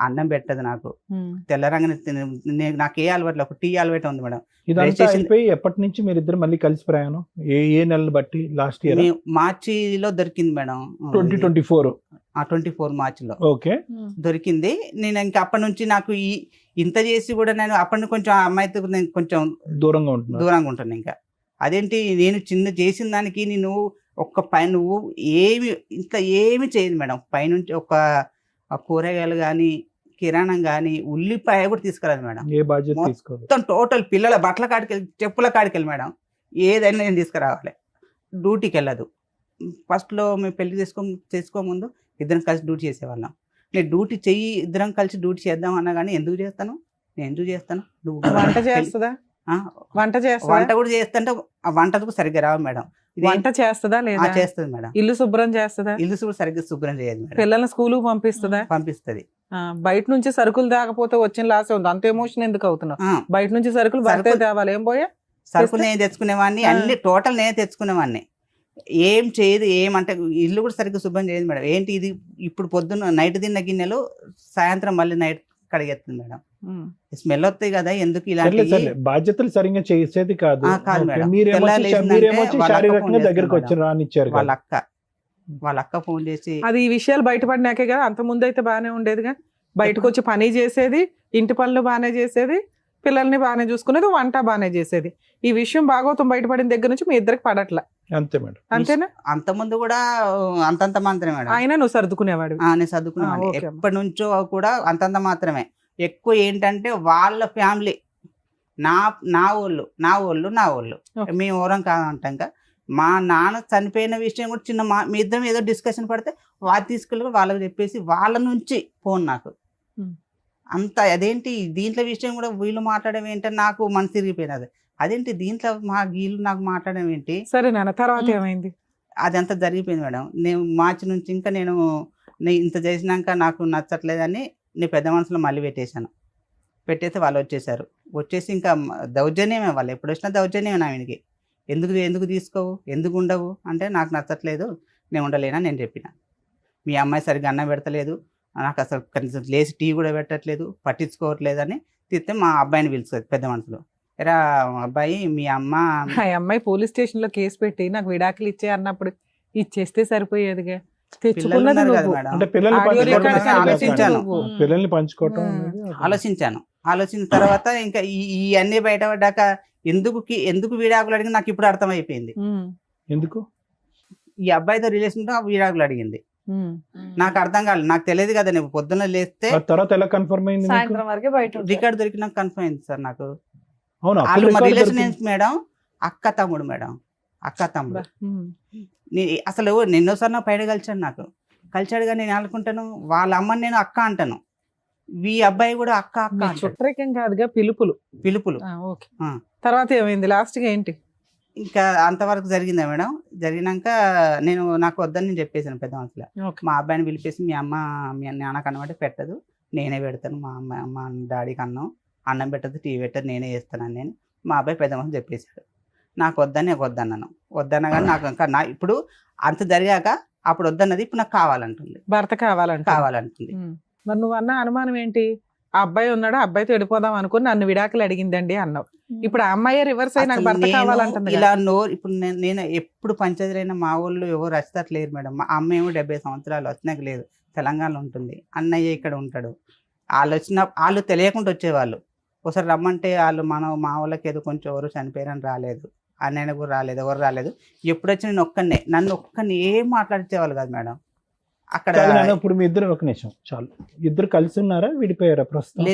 అన్నం పెట్టదు నాకు, తెల్లరంగానే నాకు ఏ అలవాటు, ఒక టీ అలవాటు ఉంది మేడం. ఇదంతా అయిపోయి ఎప్పటి నుంచి మీరు ఇద్దరు మళ్ళీ కలిసి ప్రయాణం? ఏ నెలలు బట్టి? లాస్ట్ ఇయర్ మార్చిలో దొరికింది మేడం, 2024 మార్చిలో ఓకే దొరికింది. నేను ఇంకా అప్పటి నుంచి నాకు ఇంత చేసి కూడా నేను అప్పటి నుంచి కొంచెం అమ్మాయితో నేను కొంచెం దూరంగా ఉంటాను. ఇంకా అదేంటి నేను చిన్న చేసిన దానికి నేను ఒక్క పైన నువ్వు ఏమి చేయదు మేడం. పైనుంచి ఒక కూరగాయలు కానీ కిరాణం కానీ ఉల్లిపాయ కూడా తీసుకురాదు మేడం. ఏ బాధ్యత తీసుకోదు. మొత్తం టోటల్ పిల్లల బట్టల కాడికెళ్ళి చెప్పుల కాడికెళ్ళి మేడం ఏదైనా నేను తీసుకురావాలి. డ్యూటీకి వెళ్ళదు. ఫస్ట్లో మేము పెళ్లి చేసుకోముందు ఇద్దరం కలిసి డ్యూటీ చేసేవాళ్ళం. నేను డ్యూటీ చెయ్యి, ఇద్దరం కలిసి డ్యూటీ చేద్దాం అన్నా కానీ ఎందుకు చేస్తాను, నేను ఎందుకు చేస్తాను. వంట చేస్తుందా? వంట కూడా చేస్తుంటే ఆ వంటకు సరిగ్గా రావు మేడం. వంట చేస్తుందా లేదా? చేస్తుంది మేడం. ఇల్లు శుభ్రం చేస్తుందా? ఇల్లు సరిగ్గా శుభ్రం చేయదు మేడం. పిల్లల్ని స్కూల్ పంపిస్తుందా? పంపిస్తుంది. బయట నుంచి సరుకులు తేకపోతే వచ్చిన లాస్ ఉంది, అంత ఎమోషన్ ఎందుకు అవుతున్నావు? బయట నుంచి సరుకులు బయట తేవాలి, ఏం పోయా సరుకులు నేను తెచ్చుకునేవాడిని, అన్ని టోటల్ నేనే తెచ్చుకునేవాడిని. ఏం చేయదు, ఏమంటే ఇల్లు కూడా సరిగ్గా శుభ్రం చేయదు మేడం. ఏంటి ఇది ఇప్పుడు పొద్దున్న నైట్ తిన్న గిన్నెలు సాయంత్రం మళ్ళీ నైట్ కడిగేస్తుంది మేడం. స్మెల్ వస్తాయి కదా, ఎందుకు ఇలాంటి బాధ్యతలు సరిగ్గా చేసేది కాదు. వాళ్ళ అక్క ఫోన్ చేసి అది ఈ విషయాలు బయటపడినాకే కదా, అంత ముందు అయితే బాగానే ఉండేదిగా. బయటకు వచ్చి పని చేసేది, ఇంటి పనులు బాగానే చేసేది, పిల్లల్ని బాగానే చూసుకునేది, వంట బాగానే చేసేది. ఈ విషయం భాగవతం బయటపడిన దగ్గర నుంచి మీ ఇద్దరికి పడట్లా. అంతే మేడం. అంతేనా? అంత ముందు కూడా అంతంత మాత్రమే మేడం. అయినా నువ్వు సర్దుకునేవాడు? నేను సర్దుకునేవాడు ఎప్పటి నుంచో కూడా, అంతంత మాత్రమే. ఎక్కువ ఏంటంటే వాళ్ళ ఫ్యామిలీ నా వాళ్ళు మేము ఎవరం కాదంటాం. మా నాన్న చనిపోయిన విషయం కూడా చిన్న మీ ఇద్దరం ఏదో డిస్కషన్ పడితే వాళ్ళు తీసుకెళ్ళి వాళ్ళకి చెప్పేసి వాళ్ళ నుంచి ఫోన్ నాకు అంత. అదేంటి దీంట్లో విషయం కూడా వీళ్ళు మాట్లాడడం ఏంటని నాకు మనసు తిరిగిపోయినది. అదేంటి దీంట్లో వీళ్ళు నాకు మాట్లాడడం ఏంటి. సరే నాన్న, తర్వాత ఏమైంది? అదంతా జరిగిపోయింది మేడం. నేను మార్చి నుంచి ఇంకా నేను ఇంత చేసినాక నాకు నచ్చట్లేదని నేను పెద్ద మనసులో మళ్ళీ పెట్టేసి వాళ్ళు వచ్చేసారు. వచ్చేసి ఇంకా దౌర్జన్యమే, వాళ్ళు ఎప్పుడు వచ్చినా దౌర్జన్యమే ఆయనకి. ఎందుకు తీసుకోవు, ఎందుకు ఉండవు అంటే నాకు నచ్చట్లేదు, నేను ఉండలేనా నేను చెప్పిన. మీ అమ్మాయి సరిగ్గా అన్నం పెడతలేదు, నాకు అసలు కనీసం లేచి టీ కూడా పెట్టట్లేదు, పట్టించుకోవట్లేదని తిస్తే మా అబ్బాయిని పిలుస్తుంది పెద్ద మనసులో. ఎరా అబ్బాయి, మీ అమ్మాయి పోలీస్ స్టేషన్ లో కేసు పెట్టి నాకు విడాకులు ఇచ్చే అన్నప్పుడు ఇచ్చేస్తే సరిపోయేదిగా. తెచ్చుకున్నది ఆలోచించిన తర్వాత ఇంకా ఈ అన్ని బయటపడ్డాక ఎందుకు విడాకులు అడిగింది నాకు ఇప్పుడు అర్థమైపోయింది. ఎందుకు ఈ అబ్బాయితో రిలేషన్ తో విడాకులు అడిగింది. నాకు అర్థం కాలేదు, నాకు తెలియదు కదా, నేను పొద్దున్న లేస్తే ఆ తర్వాత ఎలా కన్ఫర్మ్ అయింది మీకు? సాయంత్రం వరకే బయట ఉంటారు. రికార్డ్ దొరికినా కన్ఫర్మ్ అయింది సార్ నాకు. అవును, అప్పుడు వాళ్ళు మా record రిలేషన్ దొరికింది. మేడం, అక్క తమ్ముడు మేడం, అక్క తమ్ముడు. అసలు ఎన్నోసార్లు పైన కలిచాడు, నాకు కలిచాడుగా నేను అనుకుంటాను వాళ్ళ అమ్మని నేను అక్క అంటాను, ఈ అబ్బాయి కూడా అక్క అక్క అంటాడు. చుట్టరికం కాదుగా, పిలుపులు. పిలుపులు. ఓకే. ఆ. తర్వాత ఏమైంది లాస్ట్ గా ఏంటి? ఇంకా అంతవరకు జరిగిందా మేడం. జరిగినాక నాకు వద్దని నేను చెప్పేసాను పెద్ద మనసులో. ఓకే. మా అబ్బాయిని పిలిపేసి మీ అమ్మ మీ నాన్నకు అన్నమాట పెట్టదు, నేనే పెడతాను, మా డాడీకి అన్నం పెట్టదు, టీవీ పెట్టదు, నేనే చేస్తానని నేను మా అబ్బాయి పెద్ద మనసు చెప్పేశాడు. నాకు వద్దన్నాను, వద్దన్నా కానీ నాకు ఇంకా ఇప్పుడు అంత జరిగాక అప్పుడు వద్దన్నది ఇప్పుడు నాకు కావాలంటుంది, భర్త కావాలంటుంది. మరి నువ్వు అన్న అనుమానం ఏంటి? ఆ అబ్బాయి ఉన్నాడు, ఆ అబ్బాయితో వెళ్ళిపోదాం అనుకుని నన్ను విడాకులు అడిగిందండి అన్నావు. ఇప్పుడు ఆ అమ్మాయి రివర్స్ అయ్యి నాకు అసలు భర్త నేను కావాలంటుంది ఇలా ఇప్పుడు నేను ఎప్పుడు పంచాయతీలైన మా ఊళ్ళో ఎవరు వచ్చేటట్లేరు మేడం. మా అమ్మ ఏమో 70 సంవత్సరాలు, వచ్చినాక లేదు, తెలంగాణలో ఉంటుంది, అన్నయ్య ఇక్కడ ఉంటాడు. వాళ్ళు తెలియకుండా వచ్చేవాళ్ళు, ఒకసారి రమ్మంటే వాళ్ళు మా వాళ్ళకి ఏదో కొంచెం ఎవరు చనిపోయారని రాలేదు, అన్నయ్య కూడా రాలేదు, ఎవరు రాలేదు. ఎప్పుడు వచ్చి నన్ను ఒక్కని ఏం మాట్లాడితేవాళ్ళు కాదు మేడం. అక్కడ ఇప్పుడు మీ ఇద్దరు ఒక నిమిషం చాలు, ఇద్దరు కలిసి ఉన్నారా విడిపోయారా ప్రస్తుతం?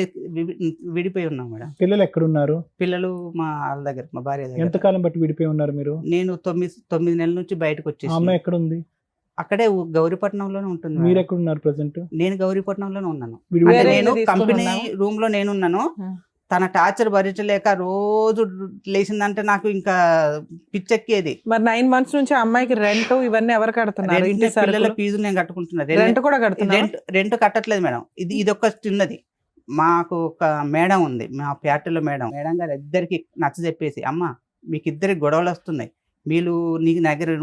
విడిపోయి ఉన్నాం మేడం. పిల్లలు ఎక్కడున్నారు? పిల్లలు మా వాళ్ళ దగ్గర, మా భార్య దగ్గర. ఎంతకాలం బట్టి విడిపోయి ఉన్నారు మీరు? నేను 9 నెలల నుంచి బయటకు వచ్చేసి. అమ్మాయి ఎక్కడ ఉంది? అక్కడే గౌరీపట్నంలోనే ఉంటుంది. మీరు ఎక్కడ ఉన్నారు ప్రెసెంట్? నేను గౌరీపట్నంలోనే ఉన్నాను. వేరే నేను ఇల్లు కంపెనీ తీసుకున్నావా? రూమ్ లో నేనున్నాను. తన టార్చర్ భరించలేక రోజు లేచిందంటే నాకు ఇంకా పిచ్చెక్కేది. మరి 9 months నుంచి అమ్మాయికి రెంట్ ఇవన్నీ ఎవరు కడుతున్నారు? ఇంటి పిల్లల ఫీజులు నేను కట్టుకుంటున్నాను. రెంట్ కూడా కడుతున్నారు? రెంట్ కట్టట్లేదు మేడం. ఇది ఒక చిన్నది. మాకు ఒక మేడం ఉంది, మా ఫ్యాక్టరీలో మేడం గారు ఇద్దరికి నచ్చ చెప్పేసి, అమ్మ మీకు ఇద్దరికి గొడవలు వస్తున్నాయి, మీరు నీకు దగ్గర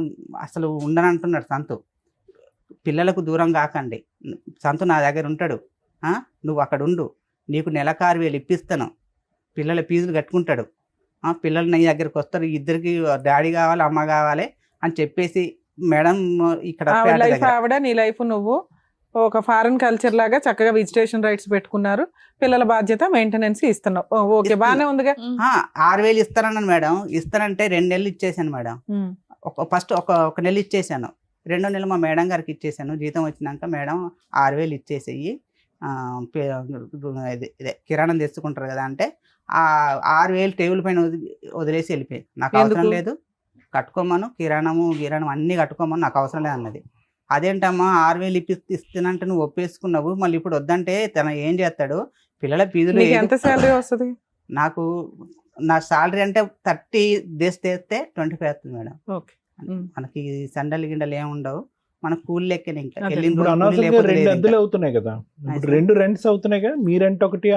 అసలు ఉండనంటున్నాడు సంతు, పిల్లలకు దూరం కాకండి, సంతు నా దగ్గర ఉంటాడు, నువ్వు అక్కడ ఉండు, నీకు నెలకు 6,000 ఇప్పిస్తాను, పిల్లల ఫీజులు కట్టుకుంటాడు, పిల్లలు నీ దగ్గరికి వస్తారు, ఇద్దరికి డాడీ కావాలి అమ్మ కావాలి అని చెప్పేసి మేడం ఇక్కడ లైఫ్ ఆవిడ, నీ లైఫ్ నువ్వు ఒక ఫారెన్ కల్చర్ లాగా చక్కగా విజిటేషన్ రైట్స్ పెట్టుకున్నారు, పిల్లల బాధ్యత మెయింటెనెన్స్ ఇస్తున్నావు. ఓకే, బానే ఉందిగా. 6,000 ఇస్తానన్నాను మేడం. ఇస్తానంటే 2 నెలలు ఇచ్చేసాను మేడం. ఫస్ట్ ఒక నెల ఇచ్చేసాను, 2వ నెల మా మేడం గారికి ఇచ్చేసాను. జీతం వచ్చినాక మేడం 6,000 ఇచ్చేసేయి, ఇదే కిరాణం తెచ్చుకుంటారు కదా అంటే, ఆ 6,000 టేబుల్ పైన వదిలేసి వెళ్ళిపోయి, నాకు అవసరం లేదు, కట్టుకోమను, కిరాణము అన్ని కట్టుకోమని, నాకు అవసరం లేదు అన్నది. అదేంటమ్మా 6,000 ఇస్తానంటే నువ్వు ఒప్పేసుకున్నావు, మళ్ళీ ఇప్పుడు వద్దంటే తన ఏం చేస్తాడు, పిల్లల ఫీజులు. ఎంత శాలరీ వస్తుంది నాకు? నా శాలరీ అంటే 30 చేస్తే 25 వస్తుంది మేడం. మనకి సండలు గిండలు ఏమి ఉండవు, మన కూల్ లెక్కనే. ఇంకా ఇప్పుడు అనవసరంగా 2 అద్దెలు అవుతున్నాయి కదా, 2 రెంట్స్ అవుతున్నాయి కదా, మీ రెంట్ ఒకటి,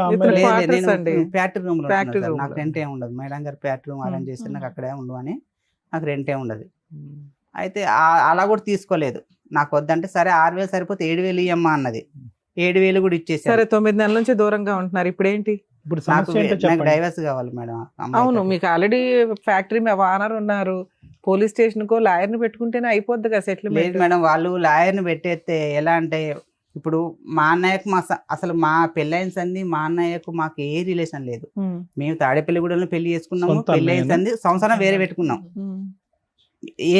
ఫ్యాక్టరీ రూమ్ లో నాకు రెంట్ ఏమి ఉండదు. మేడం గారు ఫ్యాక్టరీ రూమ్ అరేంజ్ చేసి నాకు అక్కడే ఉండవు అని నాకు రెంట్ ఏమి ఉండదు. అయితే అలా కూడా తీసుకోలేదు, నాకు వద్దంటే సరే 6,000 సరిపోతే 7,000 ఇయ్యమ్మా అన్నది. 7,000 కూడా ఇచ్చేసి. సరే 9 నెలల నుంచి దూరంగా ఉంటున్నారు, ఇప్పుడు ఏంటి? ఇప్పుడు నాకు డైవర్స్ కావాలి మేడం. అవును, మీకు ఆల్రెడీ ఫ్యాక్టరీ ఓనర్ ఉన్నారు, పోలీస్ స్టేషన్ కో లాయర్ ని పెట్టుకుంటేనే అయిపోద్ది కదా సెటిల్మెంట్. లేదు మేడం, వాళ్ళు లాయర్ ని పెట్టేస్తే ఎలా అంటే, ఇప్పుడు మా అన్నయ్యకు అసలు మా పెళ్ళైన సంది మా అన్నయ్యకు మాకు ఏ రిలేషన్ లేదు. మేము తాడేపల్లిగూడెంలో పెళ్లి చేసుకున్నాము, పెళ్లి అయిన సంది సంవత్సరం వేరే పెట్టుకున్నాం.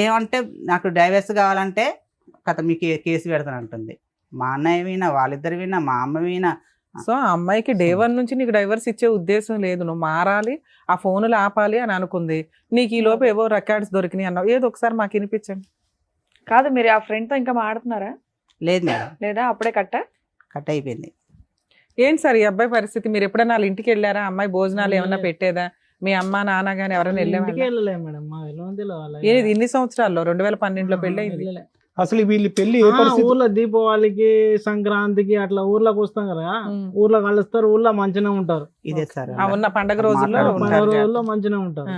ఏమంటే నాకు డైవర్స్ కావాలంటే కథ మీకు కేసు పెడతానంటుంది. మా అన్నయ్య వినా, వాళ్ళిద్దరు వినా, మా అమ్మ వినా. సో ఆ అమ్మాయికి డే 1 నుంచి నీకు డైవర్స్ ఇచ్చే ఉద్దేశం లేదు, నువ్వు మారాలి, ఆ ఫోన్లు ఆపాలి అని అనుకుంది. నీకు ఈ లోపు ఏవో రికార్డ్స్ దొరికినాయి అన్నావు, ఏదో ఒకసారి మాకు వినిపించండి. కాదు, మీరు ఆ ఫ్రెండ్ తో ఇంకా మాడుతున్నారా? లేదు మేడం. లేదా అప్పుడే కట్ అయిపోయింది. ఏంటి సార్ ఈ అబ్బాయి పరిస్థితి? మీరు ఎప్పుడైనా వాళ్ళ ఇంటికి వెళ్ళారా? అమ్మాయి భోజనాలు ఏమన్నా పెట్టేదా? మీ అమ్మ నాన్న గానీ ఎవరైనా వెళ్ళేది? ఇన్ని సంవత్సరాల్లో 2012లో పెళ్లి అయింది. అసలు వీళ్ళు పెళ్లి ఊర్లో దీపావళికి, సంక్రాంతికి అట్లా ఊర్లోకి వస్తాం కదా, ఊర్లో కలుస్తారు, ఊర్లో మంచిగా ఉంటారు. ఇదే సార్ ఉన్న పండగ రోజుల్లో మంచిగా ఉంటారు.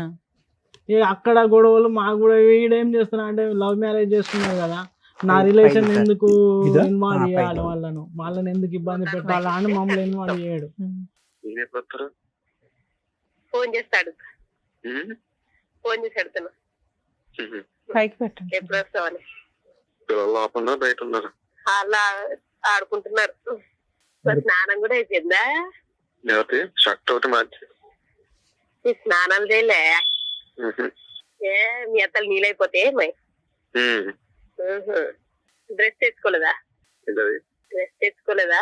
అక్కడ గొడవలు మాకు కూడా, వీడేం చేస్తున్నా అంటే లవ్ మ్యారేజ్ చేసుకున్నారు కదా, నా రిలేషన్ ఎందుకు ఇన్వాల్వ్ చేయాలి, వాళ్ళని ఎందుకు ఇబ్బంది పెట్టాలి అని మమ్మల్ని ఇన్వాల్వ్ చేయడు. ఫోన్ చేస్తాడు పైకి పెట్టండి. ఎప్పుడు వస్తావని బయట ఉన్నారు, అలా ఆడుకుంటున్నారు. స్నానం కూడా అయిపోయిందా? షర్ట్ ఒకటి మార్చి స్నానాలు చేయలే? ఏ మీ అత్తలు నీళ్ళైపోతే డ్రెస్ తెచ్చుకోలేదా? డ్రెస్ తెచ్చుకోలేదా?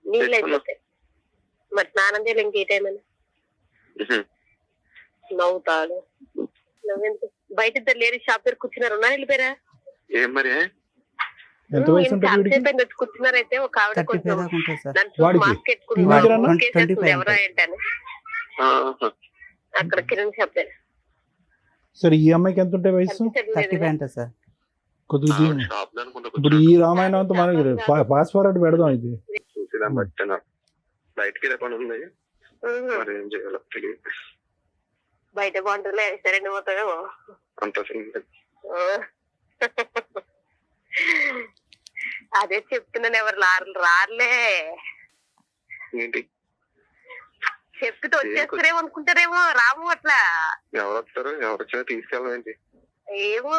నీళ్ళు అయిపోతాయి మరి స్నానం చేయాలి ఇంకే టైం అని నవ్వుతాడు. నవ్వెందుకు? బయట ఇద్దరు లేడీస్ షాప్ దగ్గర కూర్చున్నారు, ఉన్నా వెళ్ళిపోయారా? ఏం మరి ఎంత వయసు ఉంటుంది? కూర్చున్నారైతే ఒక ఆవిడ కొంచెం మాస్క్ ఎవరా ఏంటని అక్కడ కిరణ్ షాప్ దగ్గర. సరే ఈ అమ్మాయికి ఎంత ఉంటాయి వయసు? సార్ కొద్దిగా ఇప్పుడు ఈ రామాయణం అంతా మనకి ఫాస్ట్ ఫార్వర్డ్ పెడదాం. ఇది బయటకి బయట బాగుంటుందిలే, సరే పోతావేమో అంత. అదే చెప్తున్నాను, ఎవరు రారులే చెప్తే వచ్చేస్తారేమో అనుకుంటారేమో, రాము అట్లా. ఎవరు వస్తారు? ఎవరు వచ్చినా తీసుకెళ్ళండి. ఏమో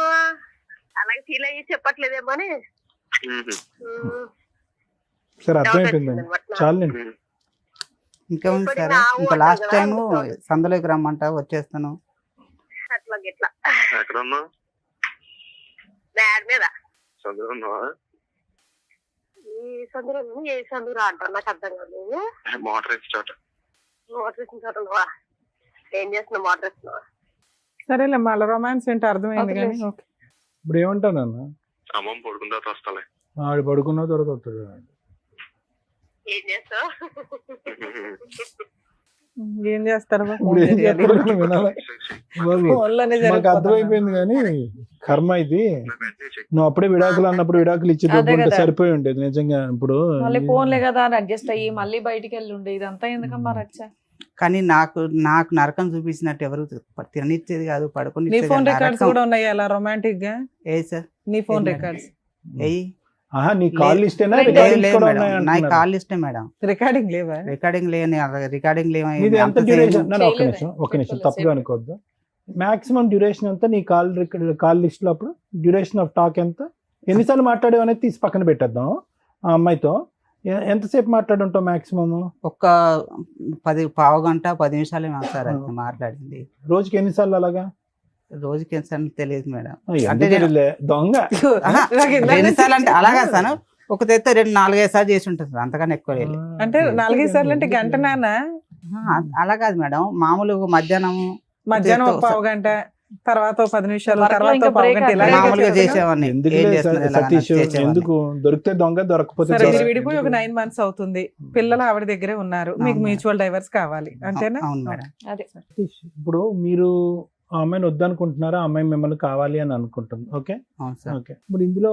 అలాగే ఫీల్ అయ్యి చెప్పట్లేదేమో అని. సరే అర్థమైపోయిందండి, చాలు. ఇంకా ఉంది సార్, ఇంకా లాస్ట్ టైం సందులోకి రమ్మంట వచ్చేస్తాను. అట్లా గిట్లా బ్యాడ్ మీద ఈ సందులో ఏ సందురా అంటారు నాకు అర్థం కాదు. మోటార్ వేసిన చోట నువ్వా? ఏం చేస్తున్నావు? మోటార్ వేస్తున్నావా? సరేలే, మళ్ళీ రొమాన్స్ ఏంటో అర్థమైంది కానీ. ఇప్పుడు ఏమంటానన్నా, అమ్మ పడుకున్న తర్వాత వస్తాలే. ఆడు పడుకున్న తర్వాత వస్తాడు. ఏం చేస్తావు? ఏం చేస్తారు? మాకు అర్థమైపోయింది కానీ కర్మ ఇది. నువ్వు అప్పుడే విడాకులు అన్నప్పుడు విడాకులు ఇచ్చి సరిపోయి ఉండేది నిజంగా. ఇప్పుడు మళ్ళీ ఫోన్లే కదా అని అడ్జస్ట్ అయ్యి మళ్ళీ బయటికి వెళ్ళి ఉండే ఇదంతా ఎందుకమ్మా రచ్చ. కానీ నాకు నరకం చూపించినట్టు ఎవరు తిననిచ్చేది కాదు, పడుకుని. నీ ఫోన్ రికార్డ్స్ కూడా ఉన్నాయి అలా రొమాంటిక్ గా? ఏ సార్ నీ ఫోన్ రికార్డ్స్? నీ కాల్ లిస్ట్ నా కాల్ లిస్టే మేడం. రికార్డింగ్ లేవా? రికార్డింగ్ లేని రికార్డింగ్ లేవా? ఒక్క నిమిషం తప్పుగా అనుకోవద్దు. మాక్సిమం డ్యూరేషన్ ఎంత నీ కాల్ లిస్ట్ లో? అప్పుడు డ్యూరేషన్ ఆఫ్ టాక్ ఎంత? ఎన్నిసార్లు మాట్లాడేవి అనేది తీసి పక్కన పెట్టేద్దాం. ఆ అమ్మాయితో ఎంతసేపు మాట్లాడుంటావు మాక్సిమం? ఒక 10 గంట 10 నిమిషాలు సార్ మాట్లాడింది. రోజుకి ఎన్నిసార్లు అలాగా? రోజుకి ఎన్నిసార్లు తెలియదు మేడం. అంటే దొంగ ఎన్నిసార్లు అంటే అలాగా సార్, ఒక తెత్తే 2-4-5 సార్లు చేసి ఉంటుంది, అంతకన్నా ఎక్కువ. అంటే 4-5 సార్లు అంటే గంట నానా? అలా కాదు మేడం, మామూలుగా మధ్యాహ్నం 1 గంట, తర్వాత 10 నిమిషాలు, తర్వాత మామూలుగా చేసేవాడిని. ఎందుకు దొరికితే దొంగ, దొరకపోతే. విడిపోయి ఒక 9 months అవుతుంది, పిల్లలు ఆవిడ దగ్గరే ఉన్నారు, మీకు మ్యూచువల్ డైవర్స్ కావాలి అంతేనా? అవును మేడం. అదే ఇప్పుడు మీరు ఆ అమ్మాయిని వద్దనుకుంటున్నారా, ఆ అమ్మాయి మిమ్మల్ని కావాలి అని అనుకుంటుంది. Okay okay. ఇప్పుడు ఇందులో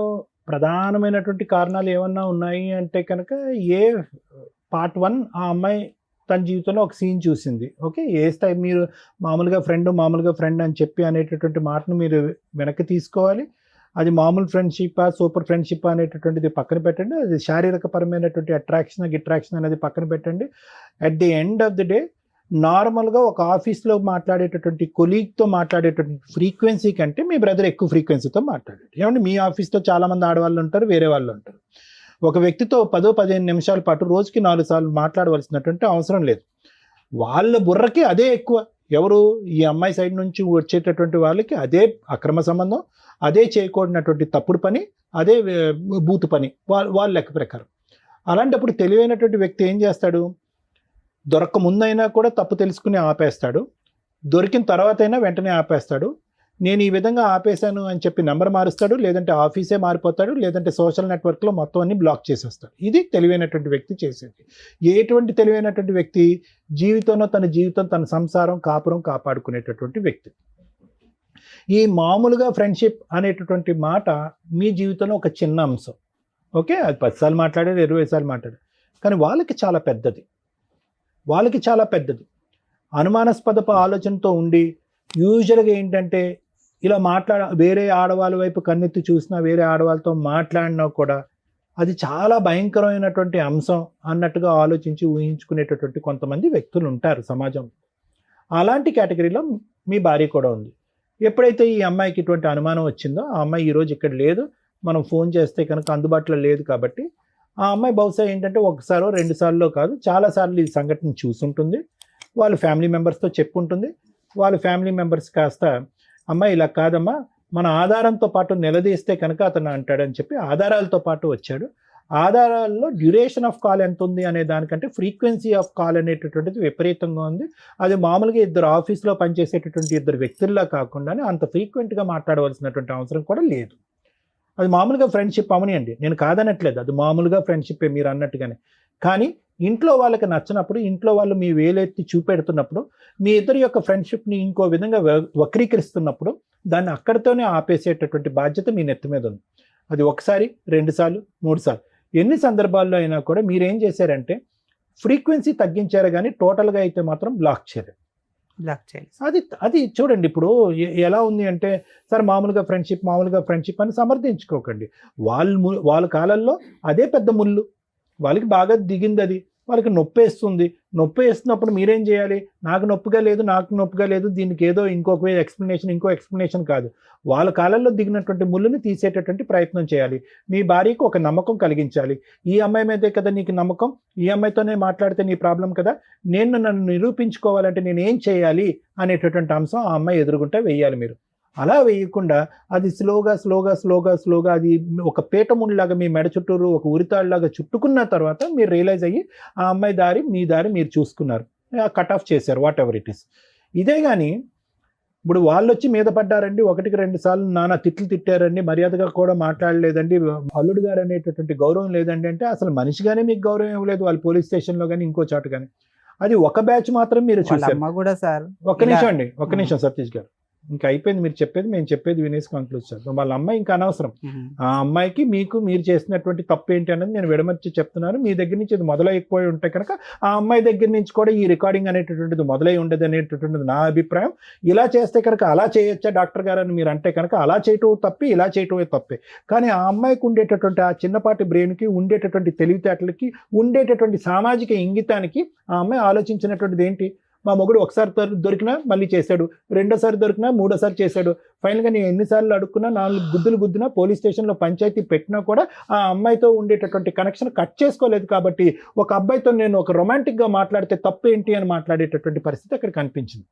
ప్రధానమైనటువంటి కారణాలు ఏమన్నా ఉన్నాయి అంటే కనుక, పార్ట్ 1 ఆ అమ్మాయి తన జీవితంలో ఒక సీన్ చూసింది. ఓకే, ఏ స్థాయి మీరు మామూలుగా ఫ్రెండ్ అని చెప్పి అనేటటువంటి మాటను మీరు వెనక్కి తీసుకోవాలి. అది మామూలు ఫ్రెండ్షిప్, సూపర్ ఫ్రెండ్షిప్ అనేటటువంటిది పక్కన పెట్టండి. అది శారీరక పరమైనటువంటి అట్రాక్షన్ అనేది పక్కన పెట్టండి. At the end of the day నార్మల్గా ఒక ఆఫీస్లో మాట్లాడేటటువంటి కొలీగ్తో మాట్లాడేటటువంటి ఫ్రీక్వెన్సీ కంటే మీ బ్రదర్ ఎక్కువ ఫ్రీక్వెన్సీతో మాట్లాడాడు. ఏమంటే మీ ఆఫీస్లో చాలామంది ఆడవాళ్ళు ఉంటారు, వేరే వాళ్ళు ఉంటారు. ఒక వ్యక్తితో 10-15 నిమిషాల పాటు రోజుకి 4 సార్లు మాట్లాడవలసినటువంటి అవసరం లేదు. వాళ్ళ బుర్రకి అదే ఎక్కువ. ఎవరు? ఈ అమ్మాయి సైడ్ నుంచి వచ్చేటటువంటి వాళ్ళకి అదే అక్రమ సంబంధం, అదే చేయకూడనటువంటి తప్పుడు పని, అదే బూతు పని వాళ్ళ లెక్క ప్రకారం. అలాంటప్పుడు తెలివైనటువంటి వ్యక్తి ఏం చేస్తాడు? దొరక్క ముందైనా కూడా తప్పు తెలుసుకుని ఆపేస్తాడు, దొరికిన తర్వాత అయినా వెంటనే ఆపేస్తాడు. నేను ఈ విధంగా ఆపేశాను అని చెప్పి నెంబర్ మారుస్తాడు, లేదంటే ఆఫీసే మారిపోతాడు, లేదంటే సోషల్ నెట్వర్క్లో మొత్తం అన్ని బ్లాక్ చేసేస్తాడు. ఇది తెలివైనటువంటి వ్యక్తి చేసేది. ఎటువంటి తెలివైనటువంటి వ్యక్తి? జీవితంలో తన సంసారం, కాపురం కాపాడుకునేటటువంటి వ్యక్తి. ఈ మామూలుగా ఫ్రెండ్షిప్ అనేటటువంటి మాట మీ జీవితంలో ఒక చిన్న అంశం. ఓకే, అది 10 సార్లు మాట్లాడారు, 20 సార్లు మాట్లాడారు, కానీ వాళ్ళకి చాలా పెద్దది. అనుమానాస్పదపు ఆలోచనతో ఉండి యూజువల్గా ఏంటంటే ఇలా వేరే ఆడవాళ్ళ వైపు కన్నెత్తి చూసినా, వేరే ఆడవాళ్ళతో మాట్లాడినా కూడా అది చాలా భయంకరమైనటువంటి అంశం అన్నట్టుగా ఆలోచించి ఊహించుకునేటటువంటి కొంతమంది వ్యక్తులు ఉంటారు సమాజంలో. అలాంటి కేటగిరీలో మీ భార్య కూడా ఉంది. ఎప్పుడైతే ఈ అమ్మాయికి ఇటువంటి అనుమానం వచ్చిందో, ఆ అమ్మాయి ఈరోజు ఇక్కడ లేదు, మనం ఫోన్ చేస్తే కనుక అందుబాటులో లేదు కాబట్టి ఆ అమ్మాయి బహుశా ఏంటంటే 1 సారో 2 సార్లు కాదు, చాలాసార్లు ఈ సంఘటన చూసుంటుంది. వాళ్ళ ఫ్యామిలీ మెంబర్స్తో చెప్పుంటుంది. వాళ్ళ ఫ్యామిలీ మెంబర్స్ కాస్త, అమ్మాయి ఇలా కాదమ్మా, మన ఆధారంతో పాటు నిలదీస్తే కనుక అతను అంటాడని చెప్పి ఆధారాలతో పాటు వచ్చాడు. ఆధారాల్లో డ్యూరేషన్ ఆఫ్ కాల్ ఎంత ఉంది అనే దానికంటే ఫ్రీక్వెన్సీ ఆఫ్ కాల్ అనేటటువంటిది విపరీతంగా ఉంది. అది మామూలుగా ఇద్దరు ఆఫీస్లో పనిచేసేటటువంటి ఇద్దరు వ్యక్తుల్లా కాకుండానే అంత ఫ్రీక్వెంట్గా మాట్లాడవలసినటువంటి అవసరం కూడా లేదు. అది మామూలుగా ఫ్రెండ్షిప్ అవనియండి, నేను కాదనట్లేదు, అది మామూలుగా ఫ్రెండ్షిప్పే మీరు అన్నట్టుగానే. కానీ ఇంట్లో వాళ్ళకి నచ్చినప్పుడు, ఇంట్లో వాళ్ళు మీ వేలెత్తి చూపెడుతున్నప్పుడు, మీ ఇద్దరి యొక్క ఫ్రెండ్షిప్ని ఇంకో విధంగా వక్రీకరిస్తున్నప్పుడు దాన్ని అక్కడితోనే ఆపేసేటటువంటి బాధ్యత మీ నెత్తి మీద ఉంది. అది ఒకసారి, 2 సార్లు, 3 సార్లు, ఎన్ని సందర్భాల్లో అయినా కూడా మీరేం చేశారంటే ఫ్రీక్వెన్సీ తగ్గించారు, కానీ టోటల్గా అయితే మాత్రం బ్లాక్ చేయలేదు. అది చూడండి. ఇప్పుడు ఎలా ఉంది అంటే, సార్ మామూలుగా ఫ్రెండ్షిప్ అని సమర్థించుకోకండి. వాళ్ళ కాలంలో అదే పెద్ద ముళ్ళు, వాళ్ళకి బాగా దిగింది, అది వాళ్ళకి నొప్పి వేస్తున్నప్పుడు మీరేం చేయాలి? నాకు నొప్పిగా లేదు, దీనికి ఏదో ఇంకో ఎక్స్ప్లెనేషన్ కాదు. వాళ్ళ కాలంలో దిగినటువంటి ముళ్ళుని తీసేటటువంటి ప్రయత్నం చేయాలి. మీ భార్యకు ఒక నమ్మకం కలిగించాలి. ఈ అమ్మాయి మీదే కదా నీకు నమ్మకం, ఈ అమ్మాయితోనే మాట్లాడితే నీ ప్రాబ్లం కదా, నన్ను నిరూపించుకోవాలంటే నేను ఏం చేయాలి అనేటటువంటి అంశం ఆ అమ్మాయి ఎదురుగుంటే వెయ్యాలి. మీరు అలా వేయకుండా అది స్లోగా అది ఒక పీటముడిలాగా మీ మెడ చుట్టూరు ఒక ఉరితాడులాగా చుట్టుకున్న తర్వాత మీరు రియలైజ్ అయ్యి ఆ అమ్మాయి దారి మీ దారి మీరు చూసుకున్నారు, కట్ ఆఫ్ చేశారు, వాట్ ఎవర్ ఇట్ ఈస్. ఇదే కానీ ఇప్పుడు వాళ్ళు వచ్చి మీద పడ్డారండి, 1-2 సార్లు నానా తిట్లు తిట్టారండి, మర్యాదగా కూడా మాట్లాడలేదండి, అల్లుడు గారు అనేటటువంటి గౌరవం లేదండి అంటే అసలు మనిషిగానే మీకు గౌరవం ఇవ్వలేదు వాళ్ళు పోలీస్ స్టేషన్లో కానీ ఇంకో చోట కానీ. అది ఒక బ్యాచ్ మాత్రం మీరు చూసారు. ఒక్క నిమిషం సతీష్ గారు, ఇంకా అయిపోయింది మీరు చెప్పేది, మేము చెప్పేది వినేసి కంక్లూడ్ చేద్దాం. వాళ్ళ అమ్మాయి ఇంకా అనవసరం. ఆ అమ్మాయికి మీరు చేసినటువంటి తప్పు ఏంటి అనేది నేను విడమర్చి చెప్తున్నాను. మీ దగ్గర నుంచి ఇది మొదలైపోయి ఉంటే కనుక ఆ అమ్మాయి దగ్గర నుంచి కూడా ఈ రికార్డింగ్ అనేటటువంటిది మొదలై ఉండదు అనేటటువంటిది నా అభిప్రాయం. ఇలా చేస్తే కనుక అలా చేయొచ్చా డాక్టర్ గారు అని మీరు అంటే కనుక అలా చేయటం తప్పి, ఇలా చేయటమే తప్పే. కానీ ఆ అమ్మాయికి ఉండేటటువంటి ఆ చిన్నపాటి బ్రెయిన్కి, ఉండేటటువంటి తెలివితేటలకి, ఉండేటటువంటి సామాజిక ఇంగితానికి ఆ అమ్మాయి ఆలోచించినటువంటిది ఏంటి? మా మొగుడు ఒకసారి దొరికినా మళ్ళీ చేశాడు, రెండోసారి దొరికినా మూడోసారి చేశాడు, ఫైనల్గా నేను ఎన్నిసార్లు అడుక్కున్నా, 4 గుద్దులు గుద్దినా, పోలీస్ స్టేషన్లో పంచాయతీ పెట్టినా కూడా ఆ అమ్మాయితో ఉండేటటువంటి కనెక్షన్ కట్ చేసుకోలేదు. కాబట్టి ఒక అబ్బాయితో నేను ఒక రొమాంటిక్గా మాట్లాడితే తప్పు ఏంటి అని మాట్లాడేటటువంటి పరిస్థితి అక్కడ కనిపించింది.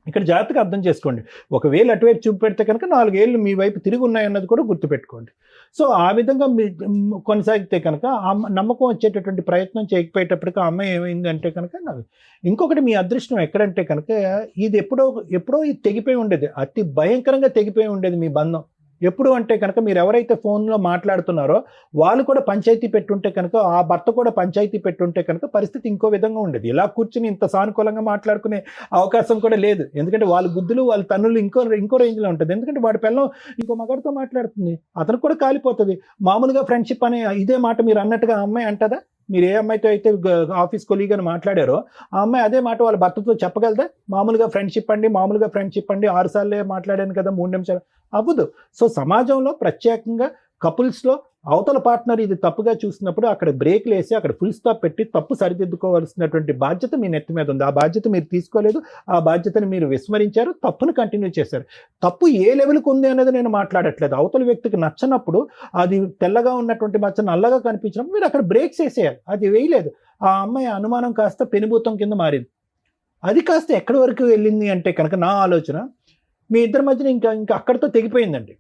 ఇక్కడ జాగ్రత్తగా అర్థం చేసుకోండి. ఒకవేళ అటువైపు చూపెడితే కనుక 4 ఏళ్ళు మీ వైపు తిరిగి ఉన్నాయన్నది కూడా గుర్తుపెట్టుకోండి. సో ఆ విధంగా కొనసాగితే కనుక ఆ నమ్మకం వచ్చేటటువంటి ప్రయత్నం చేయకపోయేటప్పటికీ ఆ అమ్మాయి ఏమైందంటే కనుక ఇంకొకటి మీ అదృష్టం ఎక్కడంటే కనుక ఇది ఎప్పుడో ఇది తెగిపోయి ఉండేది, అతి భయంకరంగా తెగిపోయి ఉండేది మీ బంధం. ఎప్పుడు అంటే కనుక మీరు ఎవరైతే ఫోన్లో మాట్లాడుతున్నారో వాళ్ళు కూడా పంచాయతీ పెట్టుంటే కనుక, ఆ భర్త కూడా పంచాయతీ పెట్టుంటే కనుక పరిస్థితి ఇంకో విధంగా ఉండేది. ఇలా కూర్చుని ఇంత సానుకూలంగా మాట్లాడుకునే అవకాశం కూడా లేదు. ఎందుకంటే వాళ్ళ గుద్దులు, వాళ్ళ తన్నులు ఇంకో రేంజ్లో ఉంటుంది. ఎందుకంటే వాడి పిల్లం ఇంకో మగాడితో మాట్లాడుతుంది, అతను కూడా కాలిపోతుంది. మామూలుగా ఫ్రెండ్షిప్ అనే ఇదే మాట మీరు అన్నట్టుగా ఆ అమ్మాయి అంటదా? మీరు ఏ అమ్మాయితో అయితే ఆఫీస్ కొలీగ్ అని మాట్లాడారో ఆ అమ్మాయి అదే మాట వాళ్ళ భర్తతో చెప్పగలదా? మామూలుగా ఫ్రెండ్షిప్ అండి 6 సార్లే మాట్లాడాను కదా, 3 నిమిషాలు అవ్వదు. సో సమాజంలో ప్రత్యేకంగా కపుల్స్లో అవతల పార్ట్నర్ ఇది తప్పుగా చూసినప్పుడు అక్కడ బ్రేక్లు వేసి అక్కడ ఫుల్ స్టాప్ పెట్టి తప్పు సరిదిద్దుకోవాల్సినటువంటి బాధ్యత మీ నెత్తి మీద ఉంది. ఆ బాధ్యత మీరు తీసుకోలేదు, ఆ బాధ్యతను మీరు విస్మరించారు, తప్పును కంటిన్యూ చేశారు. తప్పు ఏ లెవెల్కి ఉంది అనేది నేను మాట్లాడట్లేదు. అవతల వ్యక్తికి నచ్చనప్పుడు, అది తెల్లగా ఉన్నటువంటి మచ్చ నల్లగా కనిపించినప్పుడు మీరు అక్కడ బ్రేక్స్ వేసేయాలి. అది వేయలేదు. ఆ అమ్మాయి అనుమానం కాస్త పెనుభూతం కింద మారింది. అది కాస్త ఎక్కడి వరకు వెళ్ళింది అంటే కనుక నా ఆలోచన మీ ఇద్దరి మధ్యన ఇంకా అక్కడితో తెగిపోయిందండి.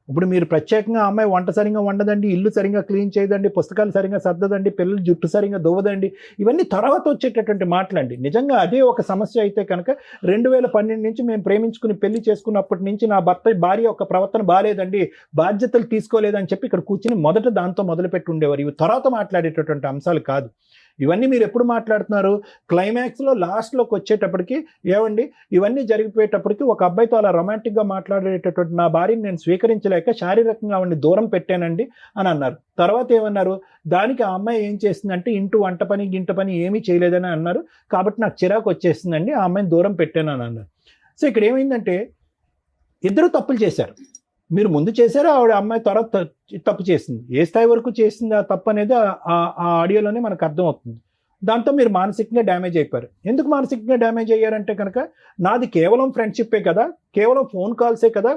ఇప్పుడు మీరు ప్రత్యేకంగా అమ్మాయి వంట సరిగా వండదండి, ఇల్లు సరిగా క్లీన్ చేయదండి, పుస్తకాలు సరిగా సర్దదండి, పిల్లలు జుట్టు సరిగా దువ్వదండి, ఇవన్నీ తర్వాత వచ్చేటటువంటి మాటలండి. నిజంగా అదే ఒక సమస్య అయితే కనుక 2012 నుంచి మేము ప్రేమించుకుని పెళ్లి చేసుకున్నప్పటి నుంచి నా భార్య యొక్క ప్రవర్తన బాగాలేదండి, బాధ్యతలు తీసుకోలేదని చెప్పి ఇక్కడ కూర్చుని మొదట దాంతో మొదలుపెట్టి ఉండేవారు. ఇవి తర్వాత మాట్లాడేటటువంటి అంశాలు కాదు. ఇవన్నీ మీరు ఎప్పుడు మాట్లాడుతున్నారు? క్లైమాక్స్లో లాస్ట్లోకి వచ్చేటప్పటికి ఏమండి ఇవన్నీ జరిగిపోయేటప్పటికి ఒక అబ్బాయితో అలా రొమాంటిక్గా మాట్లాడేటటువంటి నా భార్యని నేను స్వీకరించలేక శారీరకంగా ఆవిడని దూరం పెట్టానండి అని అన్నారు. తర్వాత ఏమన్నారు? దానికి ఆ అమ్మాయి ఏం చేసిందంటే వంట పని గింట పని ఏమీ చేయలేదని అన్నారు, కాబట్టి నాకు చిరాకు వచ్చేసిందండి, ఆ అమ్మాయిని దూరం పెట్టాను అని అన్నారు. సో ఇక్కడ ఏమైందంటే ఇద్దరు తప్పులు చేశారు. మీరు ముందు చేశారు, ఆవిడ అమ్మాయి తర్వాత తప్పు చేసింది. ఏ స్థాయి వరకు చేసింది ఆ తప్పు అనేది ఆ ఆడియోలోనే మనకు అర్థమవుతుంది. దాంతో మీరు మానసికంగా డ్యామేజ్ అయిపోయారు. ఎందుకు మానసికంగా డ్యామేజ్ అయ్యారంటే కనుక నాది కేవలం ఫ్రెండ్షిప్పే కదా, కేవలం ఫోన్ కాల్సే కదా,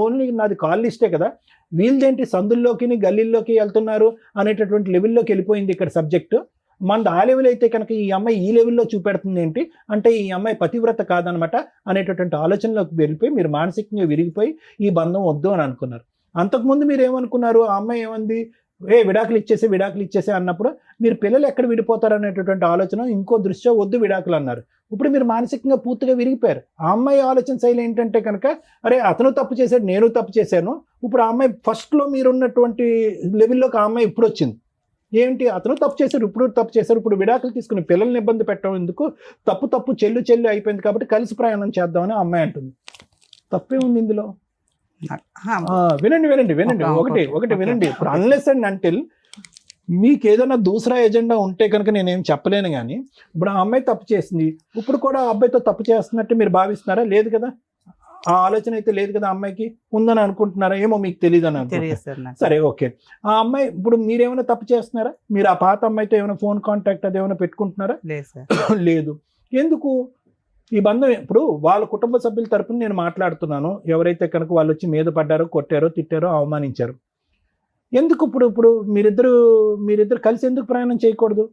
ఓన్లీ నాది కాల్ లిస్టే కదా, వీళ్ళదేంటి సందుల్లోకి గల్లీల్లోకి వెళ్తున్నారు అనేటటువంటి లెవెల్లోకి వెళ్ళిపోయింది ఇక్కడ సబ్జెక్టు. మనది ఆ లెవెల్ అయితే కనుక ఈ అమ్మాయి ఈ లెవెల్లో చూపెడుతుంది ఏంటి అంటే ఈ అమ్మాయి పతివ్రత కాదనమాట అనేటటువంటి ఆలోచనలోకి వెళ్ళిపోయి మీరు మానసికంగా విరిగిపోయి ఈ బంధం వద్దు అని అనుకున్నారు. అంతకుముందు మీరు ఏమనుకున్నారు, ఆ అమ్మాయి ఏమంది, విడాకులు ఇచ్చేసే అన్నప్పుడు మీరు పిల్లలు ఎక్కడ విడిపోతారు అనేటటువంటి ఆలోచన ఇంకో దృష్ట్యా వద్దు విడాకులు అన్నారు. ఇప్పుడు మీరు మానసికంగా పూర్తిగా విరిగిపోయారు. ఆ అమ్మాయి ఆలోచన శైలి ఏంటంటే కనుక అరే అతను తప్పు చేశాడు, నేను తప్పు చేశాను. ఇప్పుడు ఆ అమ్మాయి ఫస్ట్లో మీరున్నటువంటి లెవెల్లోకి ఆ అమ్మాయి ఇప్పుడు వచ్చింది. ఏంటి, అతను తప్పు చేశారు, ఇప్పుడు విడాకులు తీసుకుని పిల్లల్ని ఇబ్బంది పెట్టడం ఎందుకు, తప్పు చెల్లు అయిపోయింది కాబట్టి కలిసి ప్రయాణం చేద్దామని ఆ అమ్మాయి అంటుంది. తప్పే ఉంది ఇందులో. వినండి ఒకటి వినండి. ఇప్పుడు అన్లెస్ అండ్ అంటిల్ మీకు ఏదైనా దూసరా ఎజెండా ఉంటే కనుక నేనేం చెప్పలేను. కానీ ఇప్పుడు ఆ అమ్మాయి తప్పు చేసింది, ఇప్పుడు కూడా ఆ అబ్బాయితో తప్పు చేస్తున్నట్టు మీరు భావిస్తున్నారా? లేదు కదా, ఆ ఆలోచన అయితే లేదు కదా. అమ్మాయికి ఉందని అనుకుంటున్నారా? ఏమో మీకు తెలియదు అని అనుకుంటున్నారా? సరే ఓకే. ఆ అమ్మాయి ఇప్పుడు మీరేమైనా తప్పు చేస్తున్నారా? మీరు ఆ పాత అమ్మాయితో ఏమైనా ఫోన్ కాంటాక్ట్ అది ఏమైనా పెట్టుకుంటున్నారా? లేదు. ఎందుకు ఈ బంధం? ఇప్పుడు వాళ్ళ కుటుంబ సభ్యుల తరపున నేను మాట్లాడుతున్నాను. ఎవరైతే కనుక వాళ్ళు వచ్చి మీద పడ్డారో, కొట్టారో, తిట్టారో, అవమానించారు, ఎందుకు ఇప్పుడు మీరిద్దరు కలిసి ఎందుకు ప్రయాణం చేయకూడదు?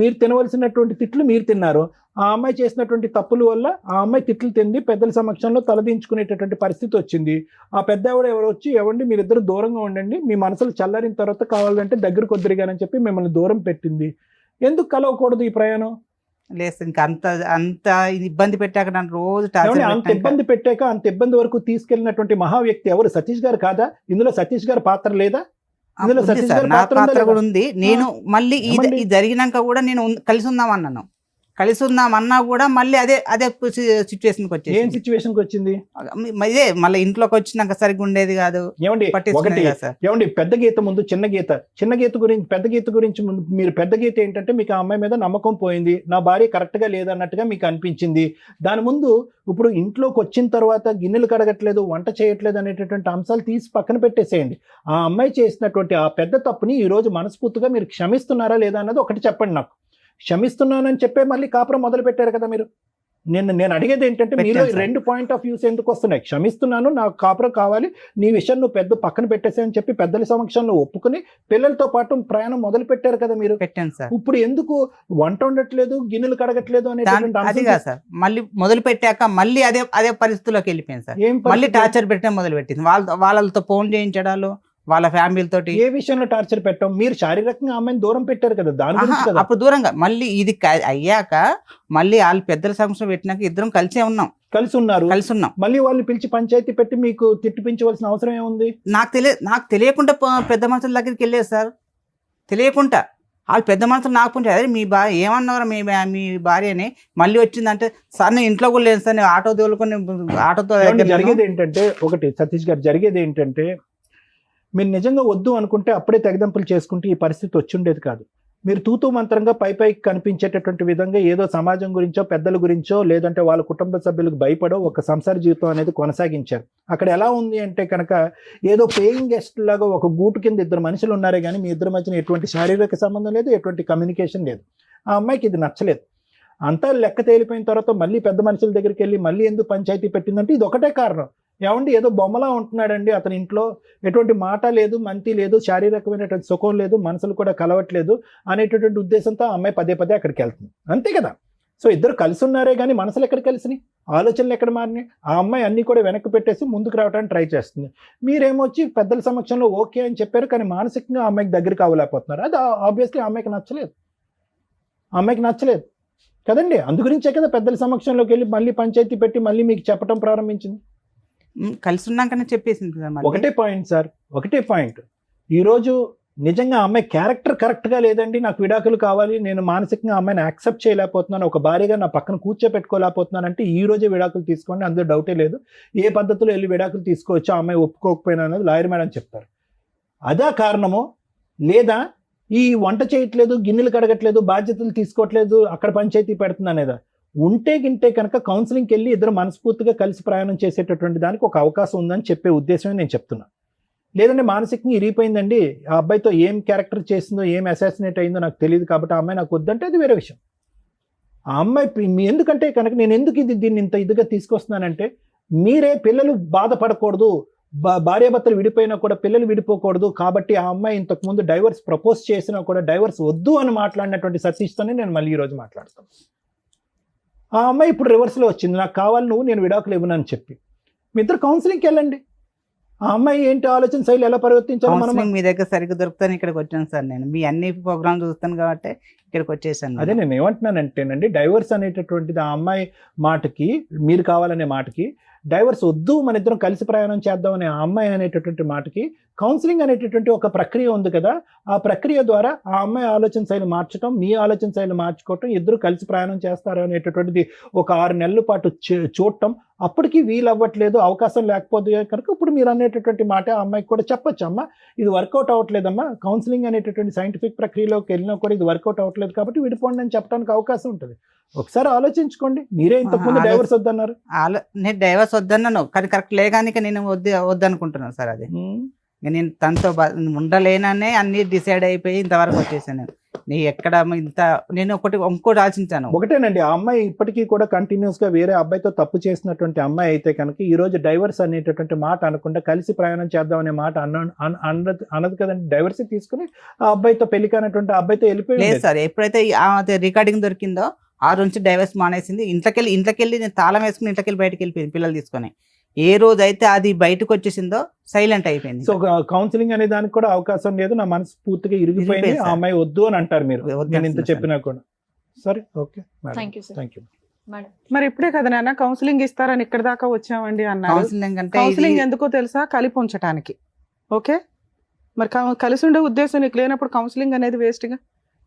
మీరు తినవలసినటువంటి తిట్లు మీరు తిన్నారు. ఆ అమ్మాయి చేసినటువంటి తప్పుల వల్ల ఆ అమ్మాయి తిట్లు తింది, పెద్దల సమక్షంలో తలదించుకునేటటువంటి పరిస్థితి వచ్చింది. ఆ పెద్ద ఎవరు వచ్చి ఎవండి మీరిద్దరు దూరంగా ఉండండి, మీ మనసులు చల్లారిన తర్వాత కావాలంటే దగ్గరకు వద్దురుగానని చెప్పి మిమ్మల్ని దూరం పెట్టింది. ఎందుకు కలవకూడదు ఈ ప్రయాణం? లేదు, ఇంకా అంత ఇబ్బంది పెట్టాక నన్ను రోజు అంత ఇబ్బంది వరకు తీసుకెళ్ళినటువంటి మహా వ్యక్తి ఎవరు? సతీష్ గారు కాదా? ఇందులో సతీష్ గారి పాత్ర లేదా? ఇందులో సతీష్ గారి పాత్ర కూడా ఉంది. నేను మళ్ళీ ఇది జరిగినాక కూడా నేను కలిసి ఉందామన్నా కూడా మళ్ళీ అదే సిచ్యువేషన్కి వచ్చేది. ఏం సిచ్యువేషన్కి వచ్చింది? ఇదే మళ్ళీ ఇంట్లోకి వచ్చినాక సరిగ్గా ఉండేది కాదు. ఏమండి పెద్ద గీత ముందు చిన్న గీత గురించి పెద్ద గీత గురించి ముందు మీరు పెద్ద గీత ఏంటంటే మీకు ఆ అమ్మాయి మీద నమ్మకం పోయింది, నా భార్య కరెక్ట్ గా లేదన్నట్టుగా మీకు అనిపించింది. దాని ముందు ఇప్పుడు ఇంట్లోకి వచ్చిన తర్వాత గిన్నెలు కడగట్లేదు, వంట చేయట్లేదు అనేటటువంటి అంశాలు తీసి పక్కన పెట్టేసేయండి. ఆ అమ్మాయి చేసినటువంటి ఆ పెద్ద తప్పుని ఈ రోజు మనస్ఫూర్తిగా మీరు క్షమిస్తున్నారా లేదా అన్నది ఒకటి చెప్పండి నాకు. క్షమిస్తున్నానని చెప్పే మళ్ళీ కాపురం మొదలు పెట్టారు కదా మీరు. నేను అడిగేది ఏంటంటే మీరు రెండు పాయింట్ ఆఫ్ వ్యూస్ ఎందుకు వస్తున్నాయి? క్షమిస్తున్నాను, నాకు కాపురం కావాలి, నీ విషయం నువ్వు పెద్ద పక్కన పెట్టేసాయని చెప్పి పెద్దల సమక్షంలో ఒప్పుకుని పిల్లలతో పాటు ప్రయాణం మొదలు పెట్టారు కదా మీరు. పెట్టాను సార్. ఇప్పుడు ఎందుకు వంట ఉండట్లేదు, గిన్నెలు కడగట్లేదు అనేది కాదు సార్. మళ్ళీ మొదలు పెట్టాక మళ్ళీ అదే పరిస్థితిలోకి వెళ్ళిపోయింది సార్. మళ్ళీ టార్చర్ పెట్టడం మొదలు పెట్టింది. వాళ్ళతో ఫోన్ చేయించడాలు, వాళ్ళ ఫ్యామిలీలతో. ఏ విషయంలో టార్చర్ పెట్టాం? మీరు శారీరకంగా అమ్మాయిని దూరం పెట్టారు కదా, దాని గురించి కదా. అప్పుడు దూరంగా మళ్ళీ ఇది అయ్యాక మళ్ళీ వాళ్ళు పెద్దల సమస్య పెట్టినాక ఇద్దరం కలిసి ఉన్నాం. మళ్ళీ వాళ్ళని పిలిచి పంచాయతీ పెట్టి మీకు తిట్టిపించవలసిన అవసరం ఏముంది? నాకు తెలియకుండా పెద్ద మనుషుల దగ్గరికి వెళ్ళేది సార్. తెలియకుండా వాళ్ళు పెద్ద మనుషులు నాకు పుంచారు, అదే మీ భార్య ఏమన్నారు, మీ భార్యని మళ్ళీ వచ్చిందంటే సార్ నేను ఇంట్లో కూడా లేదు సార్, నేను ఆటో తోలుకొని ఆటోతో. జరిగేది ఏంటంటే ఒకటి సతీష్ గారు, జరిగేది ఏంటంటే మీరు నిజంగా వద్దు అనుకుంటే అప్పుడే తెగదంపులు చేసుకుంటే ఈ పరిస్థితి వచ్చుండేది కాదు. మీరు తూతూ మంత్రంగా పైకి కనిపించేటటువంటి విధంగా ఏదో సమాజం గురించో, పెద్దల గురించో, లేదంటే వాళ్ళ కుటుంబ సభ్యులకు భయపడో ఒక సంసార జీవితం అనేది కొనసాగించారు. అక్కడ ఎలా ఉంది అంటే కనుక ఏదో పేయింగ్ గెస్ట్ లాగా ఒక గూటు కింద ఇద్దరు మనుషులు ఉన్నారే కానీ మీ ఇద్దరి మధ్యన ఎటువంటి శారీరక సంబంధం లేదు, ఎటువంటి కమ్యూనికేషన్ లేదు. ఆ అమ్మాయికి ఇది నచ్చలేదు. అంతా లెక్క తేలిపోయిన తర్వాత మళ్ళీ పెద్ద మనుషుల దగ్గరికి వెళ్ళి మళ్ళీ ఎందుకు పంచాయతీ పెట్టిందంటే ఇది ఒకటే కారణం. ఏమండి ఏదో బొమ్మలా ఉంటున్నాడండి అతని ఇంట్లో, ఎటువంటి మాట లేదు, మంతి లేదు, శారీరకమైనటువంటి సుఖం లేదు, మనసులు కూడా కలవట్లేదు అనేటటువంటి ఉద్దేశంతో ఆ అమ్మాయి పదే అక్కడికి వెళ్తుంది. అంతే కదా. సో ఇద్దరు కలిసి ఉన్నారే కానీ మనసులు ఎక్కడ కలిసినాయి, ఆలోచనలు ఎక్కడ మారినాయి? ఆ అమ్మాయి అన్ని కూడా వెనక్కి పెట్టేసి ముందుకు రావడానికి ట్రై చేస్తుంది. మీరేమొచ్చి పెద్దల సమక్షంలో ఓకే అని చెప్పారు కానీ మానసికంగా ఆ అమ్మాయికి దగ్గరికి అవ్వలేకపోతున్నారు. అది ఆబ్వియస్లీ ఆ అమ్మాయికి నచ్చలేదు కదండి. అందుగురించే కదా పెద్దల సమక్షంలోకి వెళ్ళి మళ్ళీ పంచాయతీ పెట్టి మళ్ళీ మీకు చెప్పడం ప్రారంభించింది. కలిసి ఉన్నాకనే చెప్పేసింది. ఒకటే పాయింట్ ఈరోజు నిజంగా అమ్మాయి క్యారెక్టర్ కరెక్ట్గా లేదండి, నాకు విడాకులు కావాలి, నేను మానసికంగా అమ్మాయిని యాక్సెప్ట్ చేయలేకపోతున్నాను, ఒక భార్యగా నా పక్కన కూర్చోపెట్టుకోలేకపోతున్నాను అంటే ఈ రోజే విడాకులు తీసుకోండి, అందులో డౌటే లేదు. ఏ పద్ధతిలో వెళ్ళి విడాకులు తీసుకోవచ్చో అమ్మాయి ఒప్పుకోకపోయినా అనేది లాయర్ మేడం చెప్తారు. అదా కారణమో లేదా ఈ వంట చేయట్లేదు, గిన్నెలు కడగట్లేదు, బాధ్యతలు తీసుకోవట్లేదు, అక్కడ పంచాయతీ పెడుతుంది అనేదా? గింటే కనుక కౌన్సిలింగ్కి వెళ్ళి ఇద్దరు మనస్ఫూర్తిగా కలిసి ప్రయాణం చేసేటటువంటి దానికి ఒక అవకాశం ఉందని చెప్పే ఉద్దేశమే నేను చెప్తున్నా. లేదంటే మానసికంగా ఇరిగిపోయిందండి, ఆ అబ్బాయితో ఏం క్యారెక్టర్ చేసిందో, ఏం అసాసినేట్ అయిందో నాకు తెలియదు కాబట్టి ఆ అమ్మాయి నాకు వద్దంటే అది వేరే విషయం. ఆ అమ్మాయి ఎందుకంటే కనుక నేను ఎందుకు దీన్ని ఇంత ఇదిగా తీసుకొస్తున్నానంటే మీరే పిల్లలు బాధపడకూడదు, భార్యాభర్తలు విడిపోయినా కూడా పిల్లలు విడిపోకూడదు కాబట్టి ఆ అమ్మాయి ఇంతకు ముందు డైవర్స్ ప్రపోజ్ చేసినా కూడా డైవర్స్ వద్దు అని మాట్లాడినటువంటి సతీష్తోనే నేను మళ్ళీ ఈరోజు మాట్లాడతాను. ఆ అమ్మాయి ఇప్పుడు రివర్స్లో వచ్చింది, నాకు కావాలి నువ్వు, నేను విడాకులు ఇవ్వనని చెప్పి. మీ ఇద్దరు కౌన్సిలింగ్కి వెళ్ళండి. ఆ అమ్మాయి ఏంటి ఆలోచన శైలి ఎలా పరివర్తించాలి మనం. మీ దగ్గర సరిగ్గా దొరుకుతాను ఇక్కడికి వచ్చాను సార్, నేను మీ అన్ని ప్రోగ్రామ్ చూస్తాను కాబట్టి ఇక్కడికి వచ్చేసాను. అదే నేను ఏమంటున్నానంటేనండి, డైవర్స్ అనేటటువంటిది ఆ అమ్మాయి మాటకి, మీరు కావాలనే మాటకి, డైవర్స్ వద్దు మన ఇద్దరం కలిసి ప్రయాణం చేద్దాం అనే ఆ అమ్మాయి అనేటటువంటి మాటకి కౌన్సిలింగ్ అనేటటువంటి ఒక ప్రక్రియ ఉంది కదా, ఆ ప్రక్రియ ద్వారా ఆ అమ్మాయి ఆలోచన శైలి మార్చడం, మీ ఆలోచన శైలి మార్చుకోవటం, ఇద్దరు కలిసి ప్రయాణం చేస్తారు అనేటటువంటిది ఒక 6 నెలల పాటు చూడటం. అప్పటికి వీలు అవ్వట్లేదు, అవకాశం లేకపోతే కనుక ఇప్పుడు మీరు అనేటటువంటి మాట ఆ అమ్మాయికి కూడా చెప్పొచ్చు, అమ్మా ఇది వర్కౌట్ అవ్వట్లేదమ్మా, కౌన్సిలింగ్ అనేటటువంటి సైంటిఫిక్ ప్రక్రియలోకి వెళ్ళినా కూడా ఇది వర్కౌట్ అవ్వట్లేదు కాబట్టి విడిపోండి అని చెప్పడానికి అవకాశం ఉంటుంది. ఒకసారి ఆలోచించుకోండి. మీరే ఇంతకుముందు డైవర్స్ వద్దన్నారు. నేను డైవర్స్ వద్దన్నాను కానీ కరెక్ట్ లేగానిక నేను వద్దనుకుంటున్నాను సార్. అది నేను తనతో ఉండలేననే అన్ని డిసైడ్ అయిపోయి ఇంతవరకు వచ్చేసాను. నేను ఎక్కడ నేను ఇంకోటి ఆలోచించాను. ఒకటేనండి, ఆ అమ్మాయి ఇప్పటికీ కూడా కంటిన్యూస్ గా వేరే అబ్బాయితో తప్పు చేసినటువంటి అమ్మాయి అయితే కనుక ఈ రోజు డైవర్స్ అనేటటువంటి మాట అనకుండా కలిసి ప్రయాణం చేద్దాం అనే మాట అన్నది కదండి. డైవర్స్ తీసుకుని ఆ అబ్బాయితో పెళ్లి కానటువంటి అబ్బాయితో వెళ్ళిపోయింది. లేదు సార్, ఎప్పుడైతే రికార్డింగ్ దొరికిందో ఆ నుంచి డైవర్స్ మానేసింది. ఇంట్లోకెళ్ళి నేను తాళం వేసుకుని ఇంట్లోకెళ్ళి బయటకు వెళ్ళిపోయింది పిల్లలు తీసుకొని. ఏ రోజు అయితే అది బయటకు వచ్చేసిందో సైలెంట్ అయిపోయింది. సో కౌన్సిలింగ్ అనే దానికి కూడా అవకాశం లేదు, నా మనసు పూర్తిగా ఇరిగిపోయింది, ఆ అమ్మాయి వద్దు అని అంటారు మీరు, నేను ఇంత చెప్పినా కూడా. సరే, ఓకే, థ్యాంక్ యూ. మరి ఇప్పుడే కదా నాన్న కౌన్సిలింగ్ ఇస్తారని ఇక్కడ దాకా వచ్చామండి అన్నారు. కౌన్సిలింగ్ ఎందుకో తెలుసా? కలిపి ఉంచడానికి. ఓకే, మరి కలిసి ఉండే ఉద్దేశం నీకు లేనప్పుడు కౌన్సిలింగ్ అనేది వేస్ట్గా.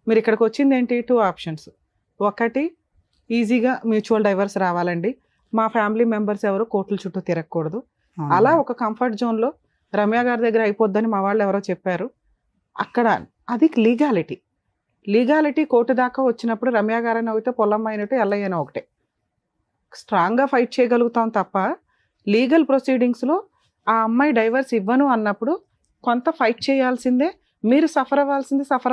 మీరు ఇక్కడికి వచ్చింది ఏంటి? 2 ఆప్షన్స్. ఒకటి, ఈజీగా మ్యూచువల్ డైవర్స్ రావాలండి, మా ఫ్యామిలీ మెంబర్స్ ఎవరు కోర్టుల చుట్టూ తిరగకూడదు. అలా ఒక కంఫర్ట్ జోన్లో రమ్య గారి దగ్గర అయిపోద్దని మా వాళ్ళు ఎవరో చెప్పారు. అక్కడ అది లీగాలిటీ కోర్టు దాకా వచ్చినప్పుడు రమ్య గారైనా ఒకటే, పొల్లమ్మ అయినట్టు, ఎల్లయ్యనా ఒకటే. స్ట్రాంగ్గా ఫైట్ చేయగలుగుతాం తప్ప లీగల్ ప్రొసీడింగ్స్లో ఆ అమ్మాయి డైవర్స్ ఇవ్వను అన్నప్పుడు కొంత ఫైట్ చేయాల్సిందే, మీరు సఫర్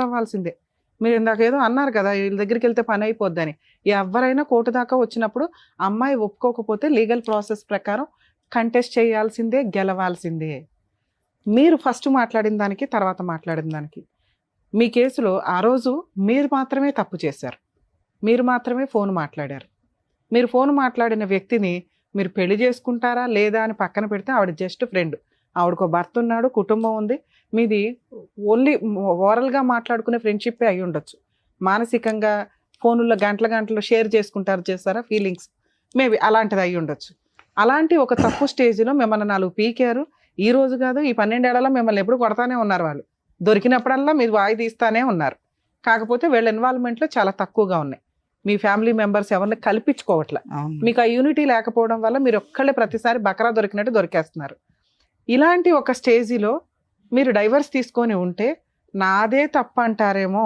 అవ్వాల్సిందే. మీరు ఇందాక ఏదో అన్నారు కదా వీళ్ళ దగ్గరికి వెళ్తే పని అయిపోద్దని. ఎవరైనా కోర్టు దాకా వచ్చినప్పుడు అమ్మాయి ఒప్పుకోకపోతే లీగల్ ప్రాసెస్ ప్రకారం కంటెస్ట్ చేయాల్సిందే, గెలవాల్సిందే. మీరు ఫస్ట్ మాట్లాడిన దానికి తర్వాత మాట్లాడిన దానికి మీ కేసులో ఆ రోజు మీరు మాత్రమే తప్పు చేశారు, మీరు మాత్రమే ఫోన్ మాట్లాడారు. మీరు ఫోన్ మాట్లాడిన వ్యక్తిని మీరు పెళ్లి చేసుకుంటారా లేదా అని పక్కన పెడితే ఆవిడ జస్ట్ ఫ్రెండ్, ఆవిడకో భర్త ఉన్నాడు, కుటుంబం ఉంది, మీది ఓన్లీ ఓరల్గా మాట్లాడుకునే ఫ్రెండ్షిప్పే అయి ఉండొచ్చు. మానసికంగా ఫోనుల్లో గంటలు షేర్ చేస్తారా ఫీలింగ్స్, మేబీ అలాంటిది అయి ఉండొచ్చు. అలాంటి ఒక తప్పు స్టేజ్లో మిమ్మల్ని 4 పీకారు. ఈ రోజు కాదు, ఈ 12 ఏళ్లలో మిమ్మల్ని ఎప్పుడు కొడతానే ఉన్నారు వాళ్ళు, దొరికినప్పుడల్లా మీరు వాయి తీస్తానే ఉన్నారు. కాకపోతే వీళ్ళ ఇన్వాల్వ్మెంట్లో చాలా తక్కువగా ఉన్నాయి. మీ ఫ్యామిలీ మెంబర్స్ ఎవరిని కల్పించుకోవట్లే. మీకు ఆ యూనిటీ లేకపోవడం వల్ల మీరు ఒక్కళ్ళే ప్రతిసారి బకరా దొరికినట్టు దొరికేస్తున్నారు. ఇలాంటి ఒక స్టేజిలో మీరు డైవర్స్ తీసుకొని ఉంటే నాదే తప్పు అంటారేమో,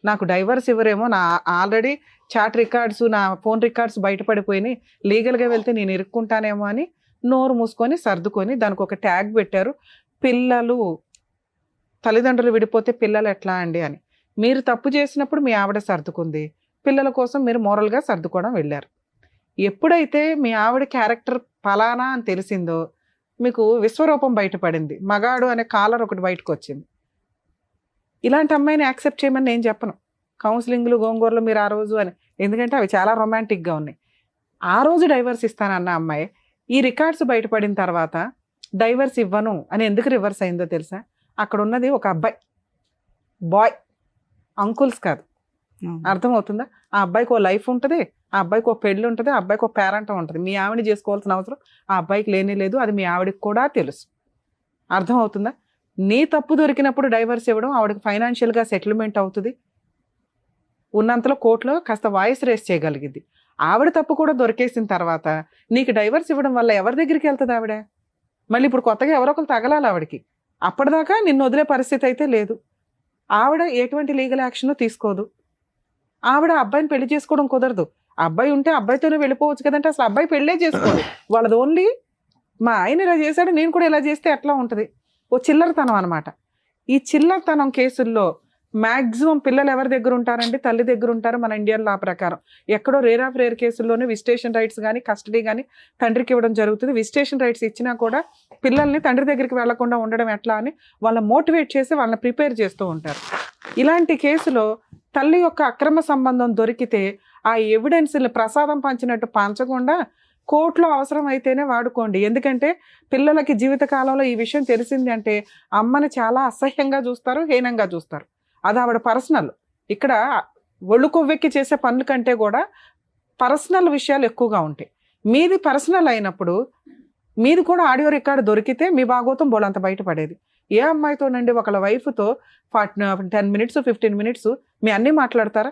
నాకు డైవర్స్ ఇవ్వరేమో, నా ఆల్రెడీ చాట్ రికార్డ్స్, నా ఫోన్ రికార్డ్స్ బయటపడిపోయినాయి, లీగల్గా వెళ్తే నేను ఇరుక్కుంటానేమో అని నోరు మూసుకొని సర్దుకొని దానికి ఒక ట్యాగ్ పెట్టారు, పిల్లలు. తల్లిదండ్రులు విడిపోతే పిల్లలు ఎట్లా అండి అని. మీరు తప్పు చేసినప్పుడు మీ ఆవిడ సర్దుకుంది, పిల్లల కోసం మీరు మోరల్గా సర్దుకోవడం వెళ్ళారు. ఎప్పుడైతే మీ ఆవిడ క్యారెక్టర్ ఫలానా అని తెలిసిందో మీకు విశ్వరూపం బయటపడింది, మగాడు అనే కాలర్ ఒకటి బయటకు వచ్చింది. ఇలాంటి అమ్మాయిని యాక్సెప్ట్ చేయమని నేను చెప్పను. కౌన్సిలింగ్లు గోంగూరలు మీరు ఆ రోజు అని, ఎందుకంటే అవి చాలా రొమాంటిక్గా ఉన్నాయి. ఆ రోజు డైవర్స్ ఇస్తానన్న అమ్మాయి ఈ రికార్డ్స్ బయటపడిన తర్వాత డైవర్స్ ఇవ్వను అని ఎందుకు రివర్స్ అయిందో తెలుసా? అక్కడ ఉన్నది ఒక అబ్బాయి, బాయ్, అంకుల్స్ కాదు. అర్థమవుతుందా? ఆ అబ్బాయికి ఓ లైఫ్ ఉంటుంది, ఆ అబ్బాయికి ఒక పెళ్ళి ఉంటుంది, ఆ అబ్బాయికి ఒక పేరెంట్ ఉంటుంది. మీ ఆవిడని చేసుకోవాల్సిన అవసరం ఆ అబ్బాయికి లేనే లేదు, అది మీ ఆవిడకి కూడా తెలుసు. అర్థమవుతుందా? నీ తప్పు దొరికినప్పుడు డైవర్స్ ఇవ్వడం, ఆవిడకి ఫైనాన్షియల్గా సెటిల్మెంట్ అవుతుంది, ఉన్నంతలో కోర్టులో కాస్త వాయిస్ రేస్ చేయగలిగింది. ఆవిడ తప్పు కూడా దొరికేసిన తర్వాత నీకు డైవర్స్ ఇవ్వడం వల్ల ఎవరి దగ్గరికి వెళ్తుంది ఆవిడ? మళ్ళీ ఇప్పుడు కొత్తగా ఎవరో ఒకరు తగలాలి ఆవిడకి. అప్పటిదాకా నిన్ను వదిలే పరిస్థితి అయితే లేదు. ఆవిడ ఎటువంటి లీగల్ యాక్షన్ తీసుకోదు. ఆవిడ అబ్బాయిని పెళ్లి చేసుకోవడం కుదరదు. అబ్బాయి ఉంటే అబ్బాయితోనే వెళ్ళిపోవచ్చు కదంటే అసలు అబ్బాయి పెళ్ళే చేసుకోదు. వాళ్ళది ఓన్లీ మా ఆయన ఇలా చేశాడు, నేను కూడా ఇలా చేస్తే ఎట్లా ఉంటుంది, ఓ చిల్లరతనం అనమాట. ఈ చిల్లరతనం కేసుల్లో మాక్సిమం పిల్లలు ఎవరి దగ్గర ఉంటారండి? తల్లి దగ్గర ఉంటారు మన ఇండియన్ లా ప్రకారం. ఎక్కడో రేర్ ఆఫ్ రేర్ కేసుల్లోనే విజిటేషన్ రైట్స్ కానీ కస్టడీ కానీ తండ్రికి ఇవ్వడం జరుగుతుంది. విజిటేషన్ రైట్స్ ఇచ్చినా కూడా పిల్లల్ని తండ్రి దగ్గరికి వెళ్లకుండా ఉండడం ఎట్లా అని వాళ్ళని మోటివేట్ చేసి వాళ్ళని ప్రిపేర్ చేస్తూ ఉంటారు. ఇలాంటి కేసులో తల్లి యొక్క అక్రమ సంబంధం దొరికితే ఆ ఎవిడెన్స్ని ప్రసాదం పంచినట్టు పంచకుండా కోర్టులో అవసరం అయితేనే వాడుకోండి. ఎందుకంటే పిల్లలకి జీవితకాలంలో ఈ విషయం తెలిసింది అంటే అమ్మని చాలా అసహ్యంగా చూస్తారు, హీనంగా చూస్తారు. అది ఆవిడ పర్సనల్. ఇక్కడ ఒళ్ళు కొవ్వెక్కి చేసే పనుల కంటే కూడా పర్సనల్ విషయాలు ఎక్కువగా ఉంటాయి. మీది పర్సనల్ అయినప్పుడు మీది కూడా ఆడియో రికార్డు దొరికితే మీ భాగోతం బోలంత బయటపడేది. ఏ అమ్మాయితోనండి ఒకళ్ళ వైఫ్తో 10 minutes 15 minutes మీ అన్నీ మాట్లాడతారా?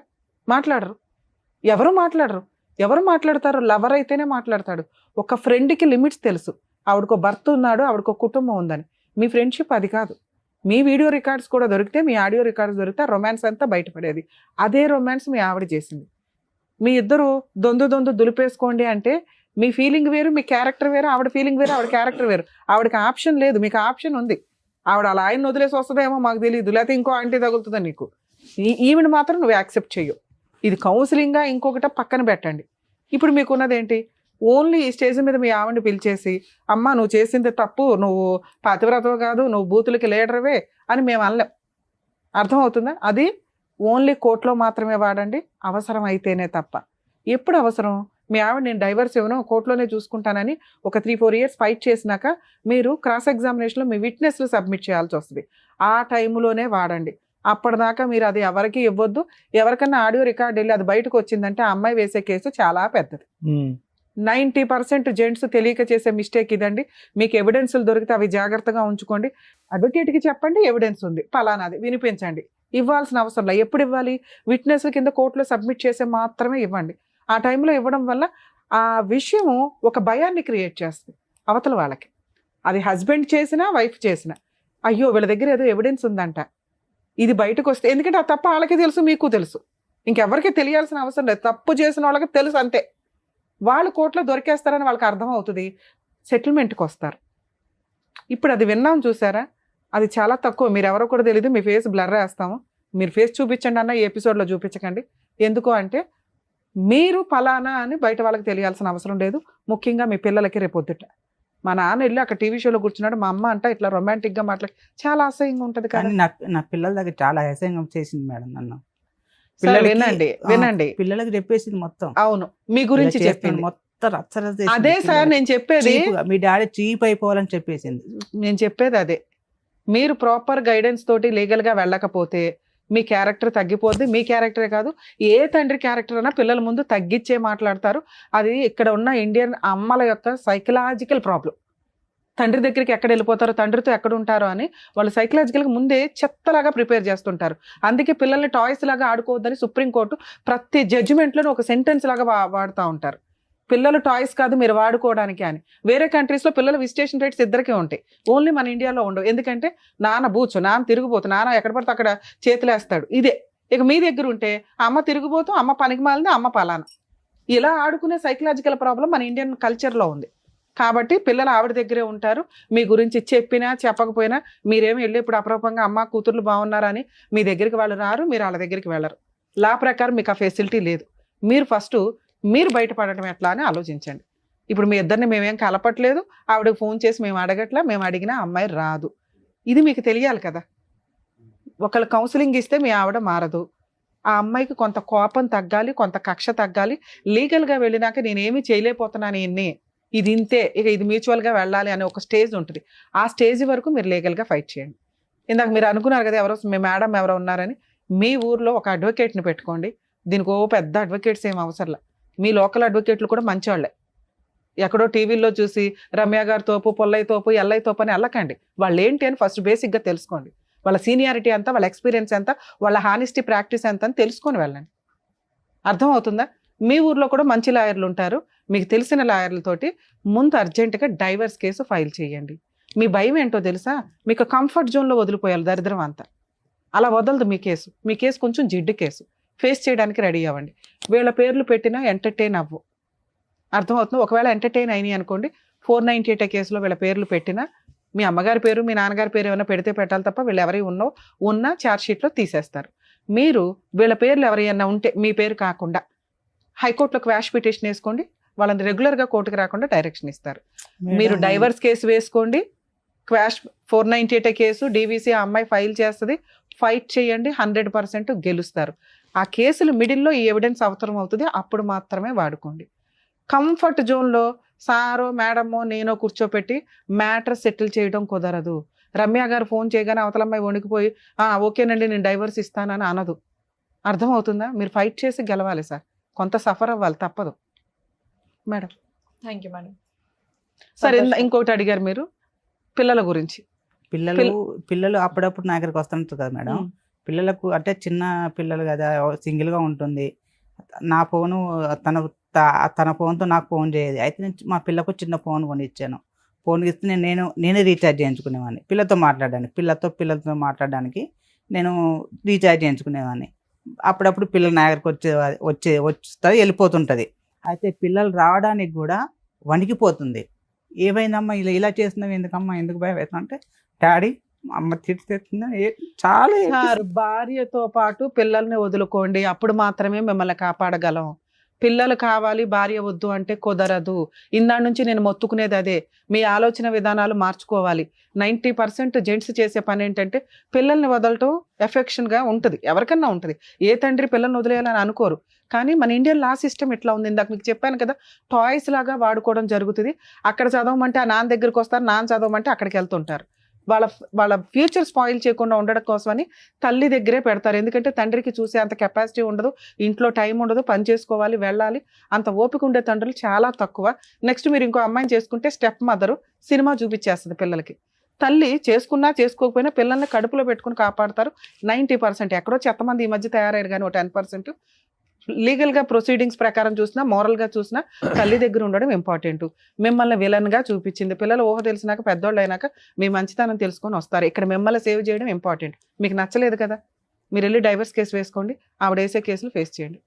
మాట్లాడరు. ఎవరు మాట్లాడరు. ఎవరు మాట్లాడతారు? లవర్ అయితేనే మాట్లాడతాడు. ఒక ఫ్రెండ్కి లిమిట్స్ తెలుసు. ఆవిడకో భర్త ఉన్నాడు, ఆవిడకో కుటుంబం ఉందని. మీ ఫ్రెండ్షిప్ అది కాదు. మీ వీడియో రికార్డ్స్ కూడా దొరికితే, మీ ఆడియో రికార్డ్స్ దొరికితే రొమాన్స్ అంతా బయటపడేది. అదే రొమాన్స్ మీ ఆవిడ చేసింది. మీ ఇద్దరు దొందు దులిపేసుకోండి అంటే మీ ఫీలింగ్ వేరు, మీ క్యారెక్టర్ వేరు, ఆవిడ ఫీలింగ్ వేరు, ఆవిడ క్యారెక్టర్ వేరు. ఆవిడకి ఆప్షన్ లేదు, మీకు ఆప్షన్ ఉంది. ఆవిడ అలా ఆయన వదిలేసి వస్తుందేమో మాకు తెలియదు, లేకపోతే ఇంకో ఆంటీ తగులుతుందా నీకు. ఈవిడ మాత్రం నువ్వు యాక్సెప్ట్ చెయ్యవు. ఇది కౌన్సిలింగ్గా ఇంకొకట పక్కన పెట్టండి. ఇప్పుడు మీకున్నది ఏంటి? ఓన్లీ ఈ స్టేజ్ మీద మీ ఆవిడని పిలిచేసి అమ్మ నువ్వు చేసింది తప్పు, నువ్వు పతివ్రతవు కాదు, నువ్వు బూతులకి లీడర్వే అని మేము అనలేం. అర్థమవుతుందా? అది ఓన్లీ కోర్టులో మాత్రమే వాడండి, అవసరం అయితేనే తప్ప. ఎప్పుడు అవసరం? మీ ఆవిడ నేను డైవర్స్ ఇవ్వను, కోర్టులోనే చూసుకుంటానని ఒక 3-4 years ఫైట్ చేసినాక మీరు క్రాస్ ఎగ్జామినేషన్లో మీ విట్నెస్లు సబ్మిట్ చేయాల్సి వస్తుంది. ఆ టైంలోనే వాడండి. అప్పటిదాకా మీరు అది ఎవరికి ఇవ్వద్దు. ఎవరికన్నా ఆడియో రికార్డ్ వెళ్ళి అది బయటకు వచ్చిందంటే ఆ అమ్మాయి వేసే కేసు చాలా పెద్దది. 90% జెంట్స్ తెలియక చేసే మిస్టేక్ ఇదండి. మీకు ఎవిడెన్స్లు దొరికితే అవి జాగ్రత్తగా ఉంచుకోండి. అడ్వకేట్కి చెప్పండి ఎవిడెన్స్ ఉంది పలానాది వినిపించండి. ఇవ్వాల్సిన అవసరం లేదు. ఎప్పుడు ఇవ్వాలి? విట్నెస్ కింద కోర్టులో సబ్మిట్ చేసే మాత్రమే ఇవ్వండి. ఆ టైంలో ఇవ్వడం వల్ల ఆ విషయం ఒక భయాన్ని క్రియేట్ చేస్తుంది అవతల వాళ్ళకి. అది హస్బెండ్ చేసినా వైఫ్ చేసినా, అయ్యో వీళ్ళ దగ్గర ఏదో ఎవిడెన్స్ ఉందంట, ఇది బయటకు వస్తే, ఎందుకంటే ఆ తప్పు వాళ్ళకి తెలుసు, మీకు తెలుసు, ఇంకెవరికి తెలియాల్సిన అవసరం లేదు. తప్పు చేసిన వాళ్ళకి తెలుసు అంతే. వాళ్ళు కోర్టులో దొరికేస్తారని వాళ్ళకి అర్థం అవుతుంది, సెటిల్మెంట్కి వస్తారు. ఇప్పుడు అది విన్నాం చూసారా, అది చాలా తక్కువ. మీరు ఎవరో కూడా తెలియదు, మీ ఫేస్ బ్లర్ వేస్తాము, మీరు ఫేస్ చూపించండి అన్న, ఈ ఎపిసోడ్లో చూపించకండి. ఎందుకు అంటే మీరు ఫలానా అని బయట వాళ్ళకి తెలియాల్సిన అవసరం లేదు. ముఖ్యంగా మీ పిల్లలకి రేపొద్దుట మా నాన్న వెళ్ళి అక్కడ టీవీ షోలో కూర్చున్నాడు, మా అమ్మ అంట ఇట్లా రొమాంటిక్గా మాట్లాడి చాలా అసహ్యంగా ఉంటుంది. కానీ నా పిల్లల దగ్గర చాలా అసహ్యంగా చేసింది మేడం నన్ను. వినండి పిల్లలకి చెప్పేసింది మొత్తం. అవును, మీ గురించి చెప్పింది మొత్తం రచ్చరచ్చ చేసింది. అదే సార్ నేను చెప్పేది, మీ డాడీ చీప్ అయిపోవాలని చెప్పేసింది. నేను చెప్పేది అదే. మీరు ప్రాపర్ గైడెన్స్ తోటి లీగల్గా వెళ్ళకపోతే మీ క్యారెక్టర్ తగ్గిపోద్ది. మీ క్యారెక్టరే కాదు, ఏ తండ్రి క్యారెక్టర్ అయినా పిల్లల ముందు తగ్గించే మాట్లాడతారు. అది ఇక్కడ ఉన్న ఇండియన్ అమ్మల యొక్క సైకలాజికల్ ప్రాబ్లం. తండ్రి దగ్గరికి ఎక్కడ వెళ్ళిపోతారో, తండ్రితో ఎక్కడ ఉంటారో అని వాళ్ళు సైకలాజికల్గా ముందే చెత్తలాగా ప్రిపేర్ చేస్తుంటారు. అందుకే పిల్లల్ని టాయ్స్ లాగా ఆడుకోవద్దని సుప్రీంకోర్టు ప్రతి జడ్జిమెంట్లోనూ ఒక సెంటెన్స్ లాగా వాడుతూ ఉంటారు. పిల్లలు టాయ్స్ కాదు మీరు వాడుకోవడానికి అని. వేరే కంట్రీస్లో పిల్లలు విజిటేషన్ రైట్స్ ఇద్దరికే ఉంటాయి, ఓన్లీ మన ఇండియాలో ఉండవు. ఎందుకంటే నాన్న బూచు, నాన్న తిరిగిపోతు, నాన్న ఎక్కడ పడితే అక్కడ చేతులేస్తాడు, ఇదే. ఇక మీ దగ్గర ఉంటే అమ్మ తిరిగిపోతూ, అమ్మ పనికి మాలింది, అమ్మ పలానా. ఇలా ఆడుకునే సైకలాజికల్ ప్రాబ్లం మన ఇండియన్ కల్చర్లో ఉంది. కాబట్టి పిల్లలు ఆవిడ దగ్గరే ఉంటారు. మీ గురించి చెప్పినా చెప్పకపోయినా మీరేమి వెళ్ళి ఇప్పుడు అప్రూపంగా అమ్మ కూతుర్లు బాగున్నారని మీ దగ్గరికి వాళ్ళు రారు, మీరు వాళ్ళ దగ్గరికి వెళ్ళరు. లా ప్రకారం మీకు ఆ ఫెసిలిటీ లేదు. మీరు ఫస్ట్ మీరు బయటపడటం ఎట్లా అని ఆలోచించండి. ఇప్పుడు మీ ఇద్దరిని మేమేం కలపట్లేదు, ఆవిడకి ఫోన్ చేసి మేము అడగట్లా, మేము అడిగినా అమ్మాయి రాదు. ఇది మీకు తెలియాలి కదా. ఒకళ్ళు కౌన్సిలింగ్ ఇస్తే మీ ఆవిడ మారదు. ఆ అమ్మాయికి కొంత కోపం తగ్గాలి, కొంత కక్ష తగ్గాలి. లీగల్గా వెళ్ళినాక నేనేమీ చేయలేకపోతున్నాను ఇన్ని, ఇది ఇంతే, ఇక ఇది మ్యూచువల్గా వెళ్ళాలి అనే ఒక స్టేజ్ ఉంటుంది. ఆ స్టేజ్ వరకు మీరు లీగల్గా ఫైట్ చేయండి. ఇందాక మీరు అనుకున్నారు కదా ఎవరో మీ మేడం ఎవరో ఉన్నారని, మీ ఊర్లో ఒక అడ్వకేట్ని పెట్టుకోండి. దీనికి పెద్ద అడ్వకేట్స్ ఏం అవసరంలా, మీ లోకల్ అడ్వకేట్లు కూడా మంచివాళ్ళే. ఎక్కడో టీవీల్లో చూసి రమ్య గారి తోపు, పొల్లయ్య తోపు, ఎల్లయ్య తోపు అని వెళ్ళకండి. వాళ్ళు ఏంటి అని ఫస్ట్ బేసిక్గా తెలుసుకోండి. వాళ్ళ సీనియారిటీ ఎంత, వాళ్ళ ఎక్స్పీరియన్స్ ఎంత, వాళ్ళ హానెస్టీ ప్రాక్టీస్ ఎంత అని తెలుసుకొని వెళ్ళండి. అర్థమవుతుందా? మీ ఊర్లో కూడా మంచి లాయర్లు ఉంటారు, మీకు తెలిసిన లాయర్లతోటి ముందు అర్జెంటుగా డైవర్స్ కేసు ఫైల్ చేయండి. మీ భయం ఏంటో తెలుసా, మీకు కంఫర్ట్ జోన్లో వదిలిపోయాలి దరిద్రం అంతా. అలా వదలదు మీ కేసు. మీ కేసు కొంచెం జిడ్డు కేసు, ఫేస్ చేయడానికి రెడీ అవ్వండి. వీళ్ళ పేర్లు పెట్టినా ఎంటర్టైన్ అవ్వు. అర్థమవుతుంది? ఒకవేళ ఎంటర్టైన్ అయినాయి అనుకోండి, 498 కేసులో వీళ్ళ పేర్లు పెట్టినా మీ అమ్మగారి పేరు మీ నాన్నగారి పేరు ఏమైనా పెడితే పెట్టాలి తప్ప వీళ్ళు ఎవరి ఉన్న ఛార్జ్ షీట్లో తీసేస్తారు. మీరు వీళ్ళ పేర్లు ఎవరైనా ఉంటే మీ పేరు కాకుండా హైకోర్టులో క్వాష్ పిటిషన్ వేసుకోండి, వాళ్ళని రెగ్యులర్గా కోర్టుకు రాకుండా డైరెక్షన్ ఇస్తారు. మీరు డైవర్స్ కేసు వేసుకోండి, క్వాష్ 498 కేసు డీవీసీ ఆ అమ్మాయి ఫైల్ చేస్తుంది, ఫైట్ చేయండి, 100% గెలుస్తారు. ఆ కేసులు మిడిల్లో ఈ ఎవిడెన్స్ అవసరం అవుతుంది, అప్పుడు మాత్రమే వాడుకోండి. కంఫర్ట్ జోన్లో సారో మేడమో నేనో కూర్చోపెట్టి మ్యాటర్ సెటిల్ చేయడం కుదరదు. రమ్య గారు ఫోన్ చేయగానే అవతల అమ్మాయి వణికిపోయి ఓకేనండి నేను డైవర్స్ ఇస్తానని అనదు. అర్థమవుతుందా? మీరు ఫైట్ చేసి గెలవాలి సార్, కొంత సఫర్ అవ్వాలి, తప్పదు మేడం. Thank you madam. సరే, ఇంకోటి అడిగారు మీరు పిల్లల గురించి. పిల్లలు అప్పుడప్పుడు నా దగ్గరికి వస్తుంటారు కదా మేడం. పిల్లలకు అంటే చిన్న పిల్లలు కదా, సింగిల్గా ఉంటుంది. నా ఫోను తన ఫోన్తో నాకు ఫోన్ చేయదు. అయితే నేను మా పిల్లకు చిన్న ఫోన్ కొని ఇచ్చాను. ఫోన్ ఇస్తే నేనే రీఛార్జ్ చేయించుకునేవాడిని పిల్లతో మాట్లాడడానికి నేను రీఛార్జ్ చేయించుకునేవాడిని. అప్పుడప్పుడు పిల్లలు నా దగ్గరికి వస్తుంది వెళ్ళిపోతుంటుంది. అయితే పిల్లలు రావడానికి కూడా వణికిపోతుంది. ఏమైందమ్మా ఇలా చేస్తున్నావు, ఎందుకమ్మా, ఎందుకు భయం అవుతున్నా అంటే డాడీ అమ్మ తిడుతుందా. చాలా భార్యతో పాటు పిల్లల్ని వదులుకోండి, అప్పుడు మాత్రమే మిమ్మల్ని కాపాడగలం. పిల్లలు కావాలి భార్య వద్దు అంటే కుదరదు. ఇందాడి నుంచి నేను మొత్తుకునేది అదే, మీ ఆలోచన విధానాలు మార్చుకోవాలి. 90% జెంట్స్ చేసే పని ఏంటంటే పిల్లల్ని వదలటం ఎఫెక్షన్గా ఉంటుంది, ఎవరికన్నా ఉంటుంది. ఏ తండ్రి పిల్లల్ని వదిలేయాలని అనుకోరు. కానీ మన ఇండియన్ లా సిస్టమ్ ఎట్లా ఉంది, ఇందాక మీకు చెప్పాను కదా, టాయ్స్ లాగా వాడుకోవడం జరుగుతుంది. అక్కడ చదవమంటే ఆ నాన్న దగ్గరికి వస్తారు, నాన్న చదవమంటే అక్కడికి వెళ్తుంటారు. వాళ్ళ ఫ్యూచర్ స్పాయిల్ చేయకుండా ఉండడం కోసమని తల్లి దగ్గరే పెడతారు. ఎందుకంటే తండ్రికి చూసే అంత కెపాసిటీ ఉండదు, ఇంట్లో టైం ఉండదు, పని చేసుకోవాలి, వెళ్ళాలి, అంత ఓపిక ఉండే తండ్రులు చాలా తక్కువ. నెక్స్ట్ మీరు ఇంకో అమ్మాయిని చేసుకుంటే స్టెప్ మదరు సినిమా చూపించేస్తుంది పిల్లలకి. తల్లి చేసుకున్నా చేసుకోకపోయినా పిల్లల్ని కడుపులో పెట్టుకుని కాపాడతారు 90%. ఎక్కడో చెత్తమంది ఈ మధ్య తయారయ్యారు, కానీ 10% లీగల్గా ప్రొసీడింగ్స్ ప్రకారం చూసినా, మోరల్గా చూసినా తల్లి దగ్గర ఉండడం ఇంపార్టెంట్. మిమ్మల్ని విలన్గా చూపించింది, పిల్లలు ఊహ తెలిసినాక పెద్దోళ్ళు అయినాక మీ మంచితనం తెలుసుకొని వస్తారు. ఇక్కడ మిమ్మల్ని సేవ్ చేయడం ఇంపార్టెంట్. మీకు నచ్చలేదు కదా, మీరు వెళ్ళి డైవర్స్ కేసు వేసుకోండి, ఆవిడ వేసే కేసులు ఫేస్ చేయండి.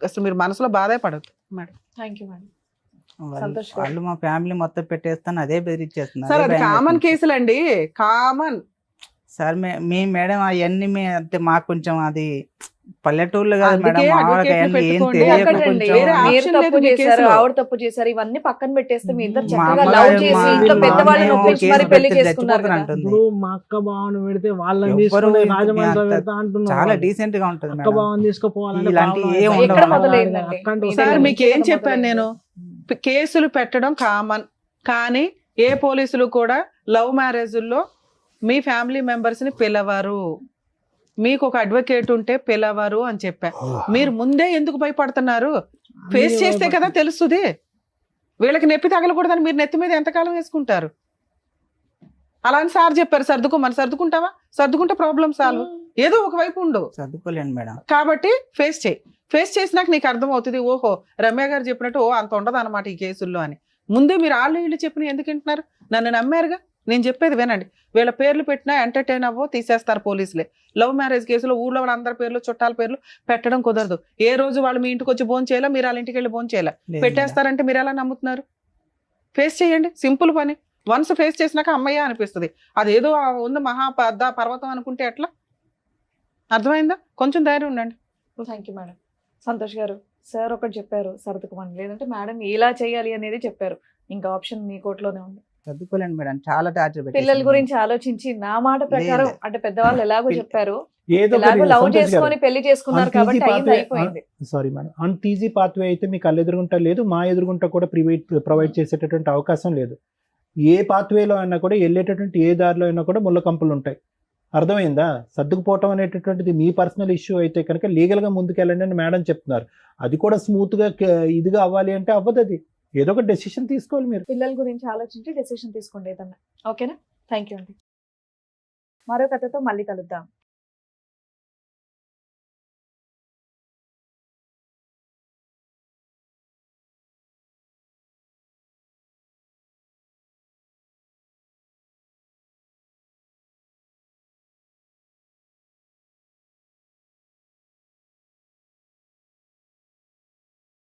అసలు మీరు మనసులో బాధే పడద్దు మేడం. Thank you madam. వాళ్ళు మా ఫ్యామిలీ మొత్తం పెట్టేస్తాను అదే బెదిరిచ్చేస్తున్నారు. సార్ అది కామన్ కేసులు అండి, కామన్. సార్ మీ మేడం అవన్నీ అంటే మాకు కొంచెం అది పల్లెటూర్లు కాదు మేడం, ఆవిడ తప్పు చేశారు, ఇవన్నీ పక్కన పెట్టేస్తే మీ ఇద్దరు చక్కగా లవ్ చేసి ఇంట్లో పెద్దవాళ్ళని ఒప్పించి మరి పెళ్లి చేసుకున్నారు కదా. మా అక్క బావని పెడితే వాళ్ళని తీసుకొని రాజమండ్రి పెడతా అంటున్నారు. చాలా డీసెంట్ గా ఉంటుంది అక్క బావని తీసుకుపోవాలంటే ఎక్కడ మొదలైందండి? సార్ మీకు ఏం చెప్పాను నేను, కేసులు పెట్టడం కామన్, కానీ ఏ పోలీసులు కూడా లవ్ మ్యారేజ్ల్లో మీ ఫ్యామిలీ మెంబర్స్ ని పిలవరు. మీకు ఒక అడ్వకేట్ ఉంటే పిలవరు అని చెప్పా. మీరు ముందే ఎందుకు భయపడుతున్నారు? ఫేస్ చేస్తే కదా తెలుస్తుంది. వీళ్ళకి నొప్పి తగలకూడదని మీరు నెత్తి మీద ఎంతకాలం వేసుకుంటారు? అలా అని సార్ చెప్పారు సర్దుకోమని. సర్దుకుంటావా? సర్దుకుంటే ప్రాబ్లం సాల్వ్. ఏదో ఒకవైపు ఉండు, సర్దుకోలేను మేడం. కాబట్టి ఫేస్ చేయి. ఫేస్ చేసినాక నీకు అర్థం అవుతుంది, ఓహో రమ్య గారు చెప్పినట్టు అంత ఉండదు అనమాట ఈ కేసుల్లో అని. ముందే మీరు వీళ్ళు చెప్పిన ఎందుకు వింటున్నారు? నన్ను నమ్మారుగా, నేను చెప్పేది వినండి. వీళ్ళ పేర్లు పెట్టినా ఎంటర్టైన్ అవ్వో తీసేస్తారు పోలీసులే. లవ్ మ్యారేజ్ కేసులో ఊళ్ళో వాళ్ళందరి పేర్లు చుట్టాల పేర్లు పెట్టడం కుదరదు. ఏ రోజు వాళ్ళు మీ ఇంటికి వచ్చి భోజనం చేయాలా, మీరు వాళ్ళ ఇంటికి వెళ్ళి భోజనం చేయాలా, పెట్టేస్తారంటే మీరు ఎలా నమ్ముతున్నారు? ఫేస్ చేయండి, సింపుల్ పని. వన్స్ ఫేస్ చేసినాక అమ్మయ్య అనిపిస్తుంది. అదేదో ఉంది మహా పర్వతం అనుకుంటే ఎట్లా? అర్థమైందా? కొంచెం ధైర్యం ఉండండి. Thank you madam. సంతోష్ గారు, సార్ ఒకటి చెప్పారు సర్దుకోమని, లేదంటే మేడం ఇలా చేయాలి అనేది చెప్పారు. ఇంకా ఆప్షన్ మీ కోర్టులోనే ఉంది. చదువుకోలేండి మేడం, చాలా టార్చర్. పిల్లల గురించి ఆలోచించి నా మాట ప్రకారం అంటే పెద్దవాళ్ళు ఎలాగో చెప్పారు, ఏదో లవ్ చేసుకొని పెళ్లి చేసుకున్నారు కాబట్టి అయిపోయింది. సారీ మేడం, అంత ఈజీ పాత్వే అయితే మీకు కళ్ళు ఎదురుగుంటా లేదు, మా ఎదురుగుంటా కూడా ప్రొవైడ్ చేసేటటువంటి అవకాశం లేదు. ఏ పాత్వేలో అయినా కూడా వెళ్ళేటటువంటి ఏ దారిలో అయినా కూడా ముళ్ళ కంపులు ఉంటాయి. అర్థమైందా? సర్దుకుపోవటం అనేటటువంటిది మీ పర్సనల్ ఇష్యూ అయితే కనుక లీగల్గా ముందుకెళ్ళండి అని మేడం చెప్తున్నారు. అది కూడా స్మూత్గా ఇదిగా అవ్వాలి అంటే అవ్వదు. అది ఏదో ఒక డెసిషన్ తీసుకోవాలి. మీరు పిల్లల గురించి ఆలోచించి డెసిషన్ తీసుకోండి ఏదన్నా. ఓకేనా? థ్యాంక్ యూ అండి. మరో కథతో మళ్ళీ కలుద్దాం.